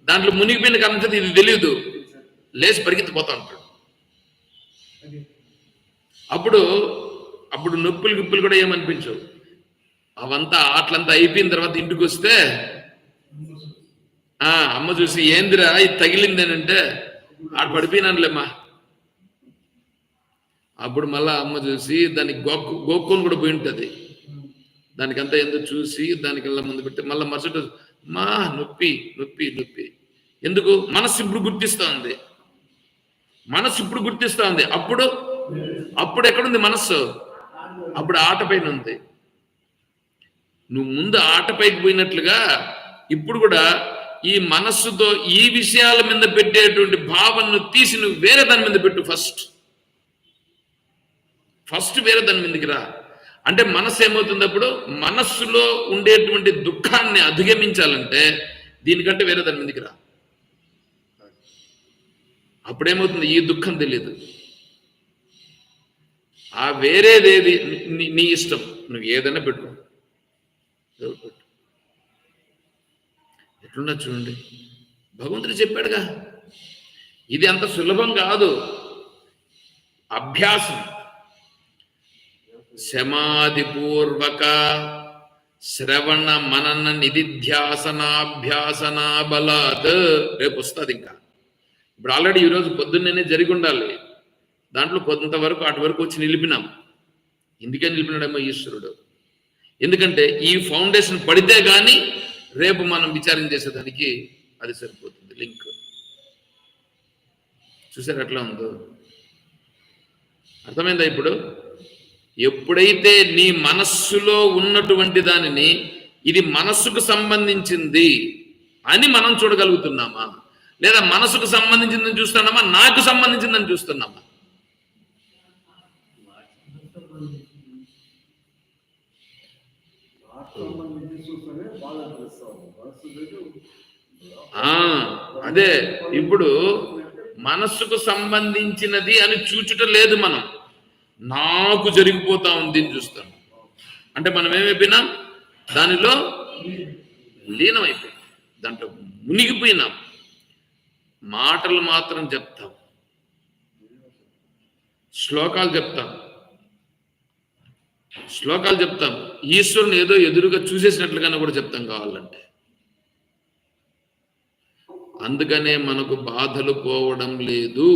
దాంట్లో మునిగిపోయిన కారణం ఇది తెలియదు, లేచి పరిగెత్తిపోతా ఉంటాడు. అప్పుడు నొప్పులు గిప్పులు కూడా ఏమనిపించవు. అవంతా ఆటలంతా అయిపోయిన తర్వాత ఇంటికి వస్తే అమ్మ చూసి ఏందిరా ఇది తగిలిందేనంటే ఆడ పడిపోయినానులేమ్మా. అప్పుడు మళ్ళా అమ్మ చూసి దానికి గోక్కొని కూడా పోయి ఉంటుంది. దానికంతా ఎందుకు చూసి దానికల్లా ముందు పెట్టి మళ్ళీ మరుసటి మా నొప్పి. ఎందుకు? మనసు ఇప్పుడు గుర్తిస్తూ ఉంది. అప్పుడు ఎక్కడుంది మనస్సు? అప్పుడు ఆట పైన ఉంది. నువ్వు ముందు ఆట పైకి పోయినట్లుగా ఇప్పుడు కూడా ఈ మనస్సుతో ఈ విషయాల మీద పెట్టేటువంటి భావనను తీసి నువ్వు వేరే దాని మీద పెట్టు. ఫస్ట్ వేరే దాని మీదకి రా. అంటే మనస్సు ఏమవుతుంది? అప్పుడు మనస్సులో ఉండేటువంటి దుఃఖాన్ని అధిగమించాలంటే దీనికంటే వేరే దాని మీదకి రా. అప్పుడేమవుతుంది? ఈ దుఃఖం తెలియదు. ఆ వేరేదేది నీ ఇష్టం, నువ్వు ఏదైనా పెట్టు. ఎట్లున్నా చూడండి, భగవంతుడు చెప్పాడుగా, ఇది అంత సులభం కాదు. అభ్యాసం, శమాధిపూర్వక శ్రవణ మనన నిధిధ్యాసనాభ్యాసనా బలాత్. రేపు వస్తుంది. ఇంకా ఇప్పుడు ఆల్రెడీ ఈరోజు పొద్దున్నే జరిగి ఉండాలి. దాంట్లో కొంతవరకు అటు వరకు వచ్చి నిలిపినాం. ఎందుకే నిలిపినాడేమో ఈశ్వరుడు. ఎందుకంటే ఈ ఫౌండేషన్ పడితే కానీ రేపు మనం విచారం చేసేదానికి అది సరిపోతుంది. లింక్ చూసారు ఎట్లా ఉందో? అర్థమైందా? ఇప్పుడు ఎప్పుడైతే నీ మనస్సులో ఉన్నటువంటి దానిని ఇది మనస్సుకు సంబంధించింది అని మనం చూడగలుగుతున్నామా, లేదా మనసుకు సంబంధించిందని చూస్తున్నామా, నాకు సంబంధించిందని చూస్తున్నామా? అదే ఇప్పుడు మనస్సుకు సంబంధించినది అని చూచుట లేదు, మనం నాకు జరిగిపోతా ఉంది అని చూస్తాం. అంటే మనం ఏమైపోయినాం? దానిలో లీనమైపోయినాం, దాంట్లో మునిగిపోయినాం. మాటలు మాత్రం చెప్తాం, శ్లోకాలు చెప్తాం, ఈశ్వరుని ఏదో ఎదురుగా చూసేసినట్లుగానే కూడా చెప్తాం కావాలంటే. అందుకనే మనకు బాధలు పోవడం లేదు.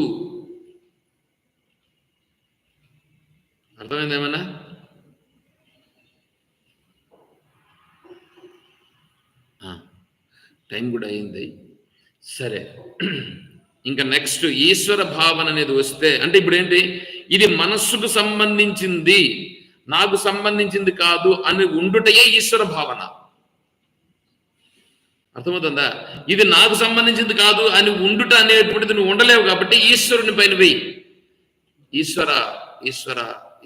అర్థమైంది ఏమన్నా? టైం కూడా అయింది. సరే, ఇంకా నెక్స్ట్ ఈశ్వర భావన అనేది వస్తే, అంటే ఇప్పుడు ఏంటి? ఇది మనస్సుకు సంబంధించింది, నాకు సంబంధించింది కాదు అని ఉండుటయే ఈశ్వర భావన. అర్థమవుతుందా? ఇది నాకు సంబంధించింది కాదు అని ఉండుట అనేటువంటిది నువ్వు ఉండలేవు కాబట్టి ఈశ్వరుని పైన వెయ్యి. ఈశ్వర ఈశ్వర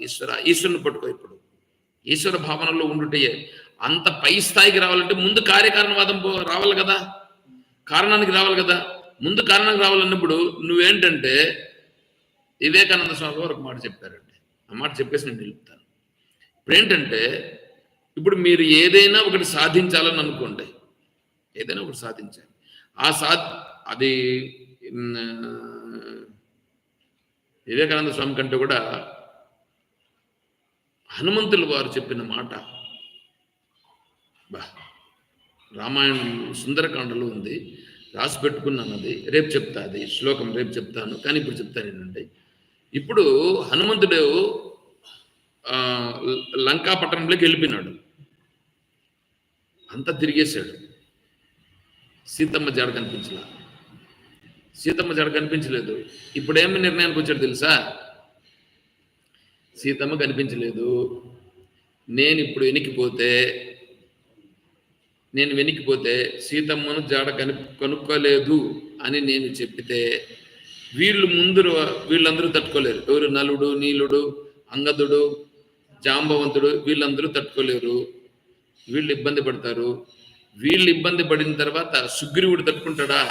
ఈశ్వర ఈశ్వరుని పట్టుకో. ఇప్పుడు ఈశ్వర భావనలో ఉండుటే. అంత పై స్థాయికి రావాలంటే ముందు కార్యకారణవాదం రావాలి కదా, కారణానికి రావాలి కదా. ముందు కారణానికి రావాలన్నప్పుడు నువ్వేంటంటే వివేకానంద స్వామి గారు ఒక మాట చెప్పారండి. ఆ మాట చెప్పేసి నేను నిలుపుతాను. ఇప్పుడు ఏంటంటే, ఇప్పుడు మీరు ఏదైనా ఒకటి సాధించాలని అనుకోండి, ఏదైనా ఒకటి సాధించాలి. అది వివేకానంద స్వామి కంటే కూడా హనుమంతులు వారు చెప్పిన మాట రామాయణం సుందరకాండలో ఉంది, రాసి పెట్టుకున్నాను. అది రేపు చెప్తా, అది శ్లోకం రేపు చెప్తాను, కానీ ఇప్పుడు చెప్తాను ఏంటంటే, ఇప్పుడు హనుమంతుడు లంకాపట్టణంలోకి వెళ్ళిపోయినాడు, అంతా తిరిగేశాడు. సీతమ్మ జాడ కనిపించలా, సీతమ్మ జాడ కనిపించలేదు. ఇప్పుడు ఏమి నిర్ణయానికి వచ్చాడు తెలుసా? సీతమ్మ కనిపించలేదు, నేను ఇప్పుడు వెనికిపోతే సీతమ్మను జాడ కనుక్కోలేదు అని నేను చెప్పితే వీళ్ళందరూ తట్టుకోలేరు. ఎవరు? నలుడు, నీలుడు, అంగదుడు, జాంబవంతుడు, వీళ్ళందరూ తట్టుకోలేరు. వీళ్ళు ఇబ్బంది పడతారు. వీళ్ళు ఇబ్బంది పడిన తర్వాత సుగ్రీవుడు తట్టుకుంటాడా?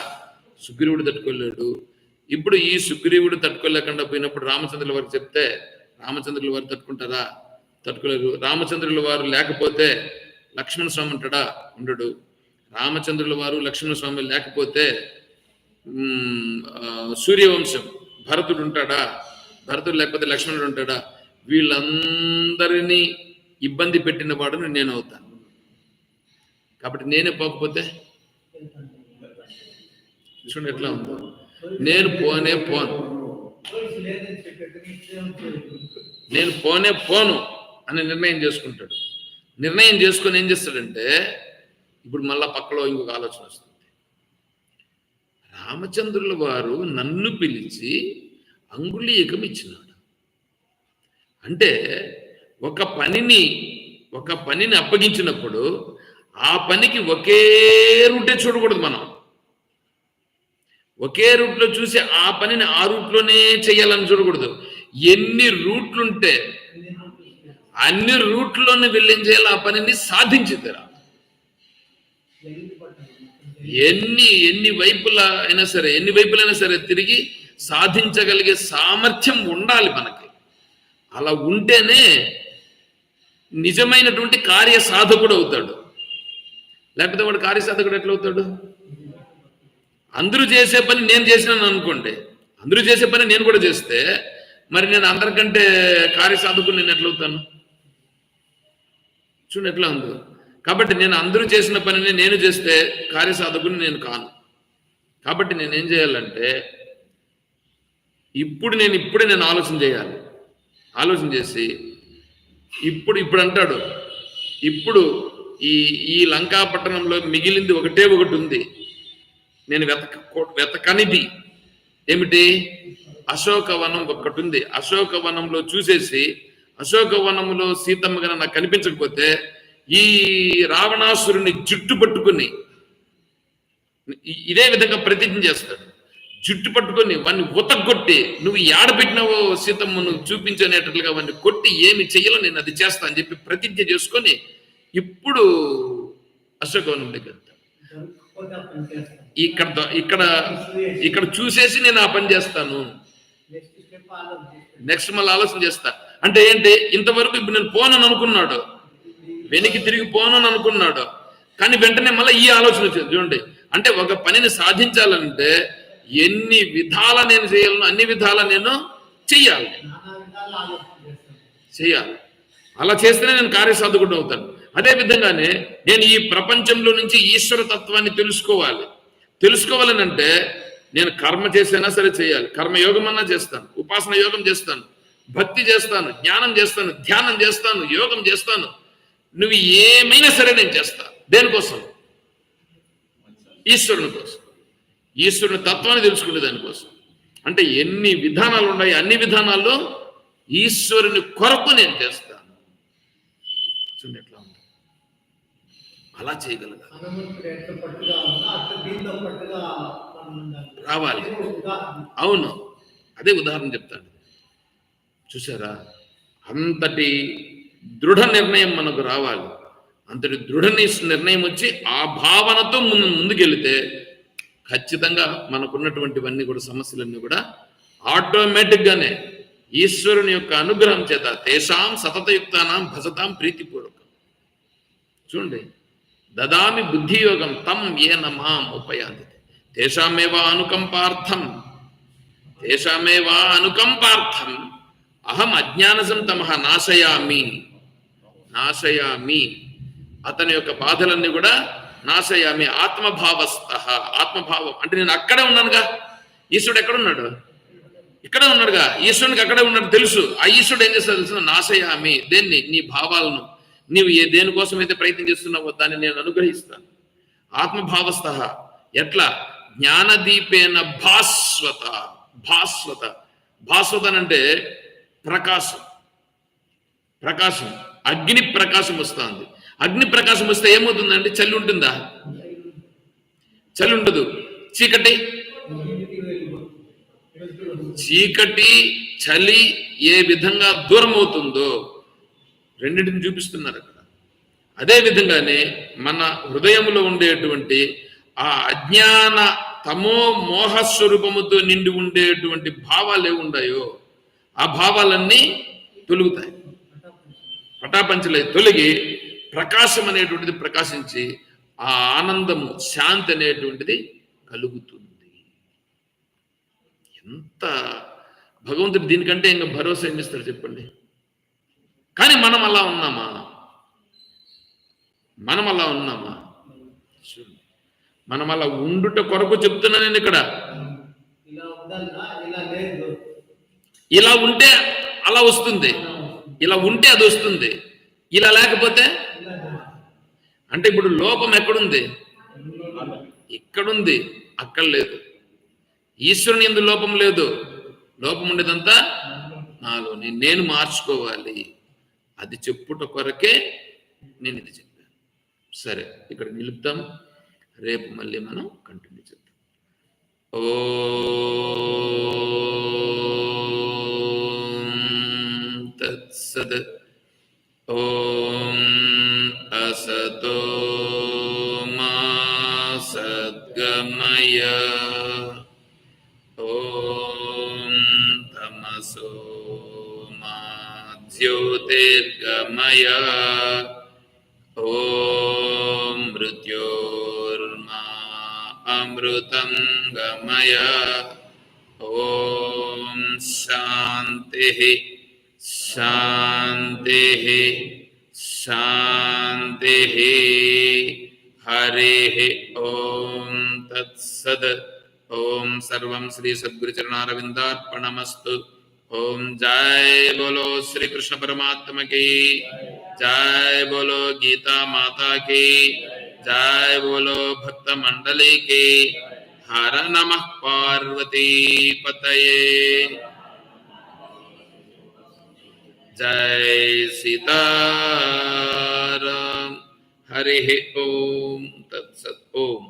సుగ్రీవుడు తట్టుకోలేడు. ఇప్పుడు ఈ సుగ్రీవుడు తట్టుకోలేకుండా పోయినప్పుడు రామచంద్రుల వారికి చెప్తే రామచంద్రుల వారు తట్టుకుంటారా? తట్టుకోలేరు. రామచంద్రుల వారు లేకపోతే లక్ష్మణ స్వామి ఉంటాడా? ఉండడు. రామచంద్రుల వారు లక్ష్మణ స్వామి లేకపోతే సూర్యవంశం భరతుడు ఉంటాడా? భరతుడు లేకపోతే లక్ష్మణుడు ఉంటాడా? వీళ్ళందరినీ ఇబ్బంది పెట్టిన వాడును నేను అవుతాను. కాబట్టి నేనే పోకపోతే చూడండి ఎట్లా ఉందో. నేను పోను అని నిర్ణయం చేసుకుంటాడు. నిర్ణయం చేసుకొని ఏం చేస్తాడంటే, ఇప్పుడు మళ్ళా పక్కలో ఇంకొక ఆలోచన వస్తుంది. రామచంద్రుల వారు నన్ను పిలిచి అంగుళీయకం ఇచ్చినాడు అంటే, ఒక పనిని అప్పగించినప్పుడు ఆ పనికి ఒకే రూటే చూడకూడదు. మనం ఒకే రూట్లో చూసి ఆ పనిని ఆ రూట్లోనే చేయాలని చూడకూడదు. ఎన్ని రూట్లుంటే అన్ని రూట్లోనే వెళ్ళేం చేయాలి, ఆ పనిని సాధించుతారా. ఎన్ని వైపులైనా సరే తిరిగి సాధించగలిగే సామర్థ్యం ఉండాలి మనకి. అలా ఉంటేనే నిజమైనటువంటి కార్యసాధకుడు అవుతాడు. లేకపోతే వాడు కార్యసాధకుడు ఎట్లా అవుతాడు? అందరూ చేసే పని నేను చేసినాను అనుకోండి, అందరూ చేసే పని నేను కూడా చేస్తే మరి నేను అందరికంటే కార్యసాధకుడు నేను ఎట్లా అవుతాను? చూడండి ఎట్లా ఉందో. కాబట్టి నేను అందరూ చేసిన పనిని నేను చేస్తే కార్యసాధకుని నేను కాను. కాబట్టి నేనేం చేయాలంటే, ఇప్పుడే నేను ఆలోచన చేయాలి. ఆలోచన చేసి ఇప్పుడు అంటాడు, ఇప్పుడు ఈ లంకాపట్టణంలో మిగిలింది ఒకటి ఉంది, నేను వెతకనిది ఏమిటి? అశోకవనం ఒకటి ఉంది. అశోకవనంలో చూసేసి, అశోకవనంలో సీతమ్మ గన నాకు కనిపించకపోతే ఈ రావణాసురుని జుట్టు పట్టుకుని ఇదే విధంగా ప్రతిజ్ఞ చేస్తాడు. జుట్టు పట్టుకొని వాడిని ఉతగొట్టి, నువ్వు ఏడబెట్టినావో సీతమ్మను చూపించనేటట్లుగా వాడిని కొట్టి ఏమి చెయ్యాలో నేను అది చేస్తా అని చెప్పి ప్రతిజ్ఞ చేసుకొని ఇప్పుడు అశోకవనంలోకి వెళ్తాను. ఇక్కడ చూసేసి నేను ఆ పని చేస్తాను. నెక్స్ట్ మళ్ళీ ఆలోచన చేస్తా. అంటే ఏంటి? ఇంతవరకు ఇప్పుడు నేను పోనని అనుకున్నాడు, వెనక్కి తిరిగి పోనని అనుకున్నాడు, కానీ వెంటనే మళ్ళీ ఈ ఆలోచన వచ్చింది. చూడండి, అంటే ఒక పనిని సాధించాలంటే ఎన్ని విధాల నేను చేయాలను అన్ని విధాల నేను చెయ్యాలి. అలా చేస్తేనే నేను కార్యసాధకుడు అవుతాను. అదే విధంగానే నేను ఈ ప్రపంచంలో నుంచి ఈశ్వర తత్వాన్ని తెలుసుకోవాలని అంటే నేను కర్మ చేసైనా సరే చేయాలి. కర్మయోగం అన్నా చేస్తాను, ఉపాసన యోగం చేస్తాను, భక్తి చేస్తాను, జ్ఞానం చేస్తాను, ధ్యానం చేస్తాను, యోగం చేస్తాను. నువ్వు ఏమైనా సరే నేను చేస్తా. దేనికోసం? ఈశ్వరుని కోసం, ఈశ్వరుని తత్వాన్ని తెలుసుకునే దానికోసం. అంటే ఎన్ని విధానాలు ఉన్నాయి, అన్ని విధానాల్లో ఈశ్వరుని కొరకు నేను చేస్తాను. చూడండి ఎట్లా ఉంది. అలా చేయగలగాలి. హనుమంతుడు ఎంత పట్టుగా ఉన్నా అట్లా దీంతో పట్టుగా మనం ఉండాలి. రావాలి. అదే ఒక ఉదాహరణ. అవును, అదే ఉదాహరణ చెప్తాడు. చూసారా, అంతటి దృఢ నిర్ణయం మనకు రావాలి. అంతటి దృఢ నిర్ణయం వచ్చి ఆ భావనతో ముందుకెళ్తే ఖచ్చితంగా మనకున్నటువంటివన్నీ కూడా, సమస్యలన్నీ కూడా ఆటోమేటిక్గానే ఈశ్వరుని యొక్క అనుగ్రహం చేత తేషాం సతతయుక్తానాం భజతాం ప్రీతిపూర్వకం. చూడండి, దదామి బుద్ధియోగం తం ఏన మాం ఉపయాంతి తేషామేవా అనుకంపార్థం అహం అజ్ఞానసం తమః నాశయామి. అతని యొక్క బాధలన్నీ కూడా నాశయామి. ఆత్మభావస్థ, ఆత్మభావం అంటే నేను అక్కడే ఉన్నానుగా. ఈశ్వరుడు ఎక్కడున్నాడు? ఇక్కడే ఉన్నాడుగా. ఈశ్వరునికి అక్కడే ఉన్నాడు తెలుసు. ఆ ఈశ్వరుడు ఏం చేస్తాడు తెలుసు? నాశయామి. దేన్ని? నీ భావాలను. నీవు దేనికోసం అయితే ప్రయత్నం చేస్తున్నావో దాన్ని నేను అనుగ్రహిస్తాను. ఆత్మభావస్థ ఎట్లా? జ్ఞానదీపేన భాస్వత. భాస్వత అంటే ప్రకాశం. అగ్ని ప్రకాశం వస్తుంది. అగ్ని ప్రకాశం వస్తే ఏమవుతుందండి? చలి ఉంటుందా? చలి ఉండదు. చీకటి చలి ఏ విధంగా దూరం అవుతుందో రెండింటిని చూపిస్తున్నారు అక్కడ. అదే విధంగానే మన హృదయంలో ఉండేటువంటి ఆ అజ్ఞాన తమో మోహ స్వరూపముతో నిండి ఉండేటువంటి భావాలు ఏముండాయో ఆ భావాలన్నీ తొలుగుతాయి. పటాపంచలై తొలగి ప్రకాశం అనేటువంటిది ప్రకాశించి ఆ ఆనందము, శాంతి అనేటువంటిది కలుగుతుంది. ఎంత భగవంతుడు దీనికంటే ఇంకా భరోసా ఏం ఇస్తాడు చెప్పండి? కానీ మనం అలా ఉన్నామా? మనం అలా ఉండుట కొరకు చెప్తున్నా నేను ఇక్కడ. ఇలా ఉంటే అలా వస్తుంది, ఇలా ఉంటే అది వస్తుంది, ఇలా లేకపోతే అంటే ఇప్పుడు లోపం ఎక్కడుంది? ఇక్కడుంది, అక్కడ లేదు. ఈశ్వరుని యందు లోపం లేదు. లోపం ఉండేదంతా నాలోని. నేను మార్చుకోవాలి. అది చెప్పుట కొరకే నేను ఇది చెప్పాను. సరే, ఇక్కడ నిలుపుతాం. రేపు మళ్ళీ మనం కంటిన్యూ చేద్దాం. ఓం తత్సత్. ఓం అసతో మా సద్గమయ. ఓం తమసో మా జ్యోతిర్గమయ. ఓం మృత్యోర్మా అమృతం గమయ. ఓం శాంతి హరి ఓం తత్సద్. ఓం సర్వం శ్రీ సద్గురు చరణారవిందార్పణమస్తు. ఓం జై బోలో శ్రీ కృష్ణ పరమాత్మ की जय, बोलो गीता माता की जय, बोलो भक्त मंडली की हर नमः पार्वती पतये. जय सीताराम. हरि ओम तत्सत्. ओम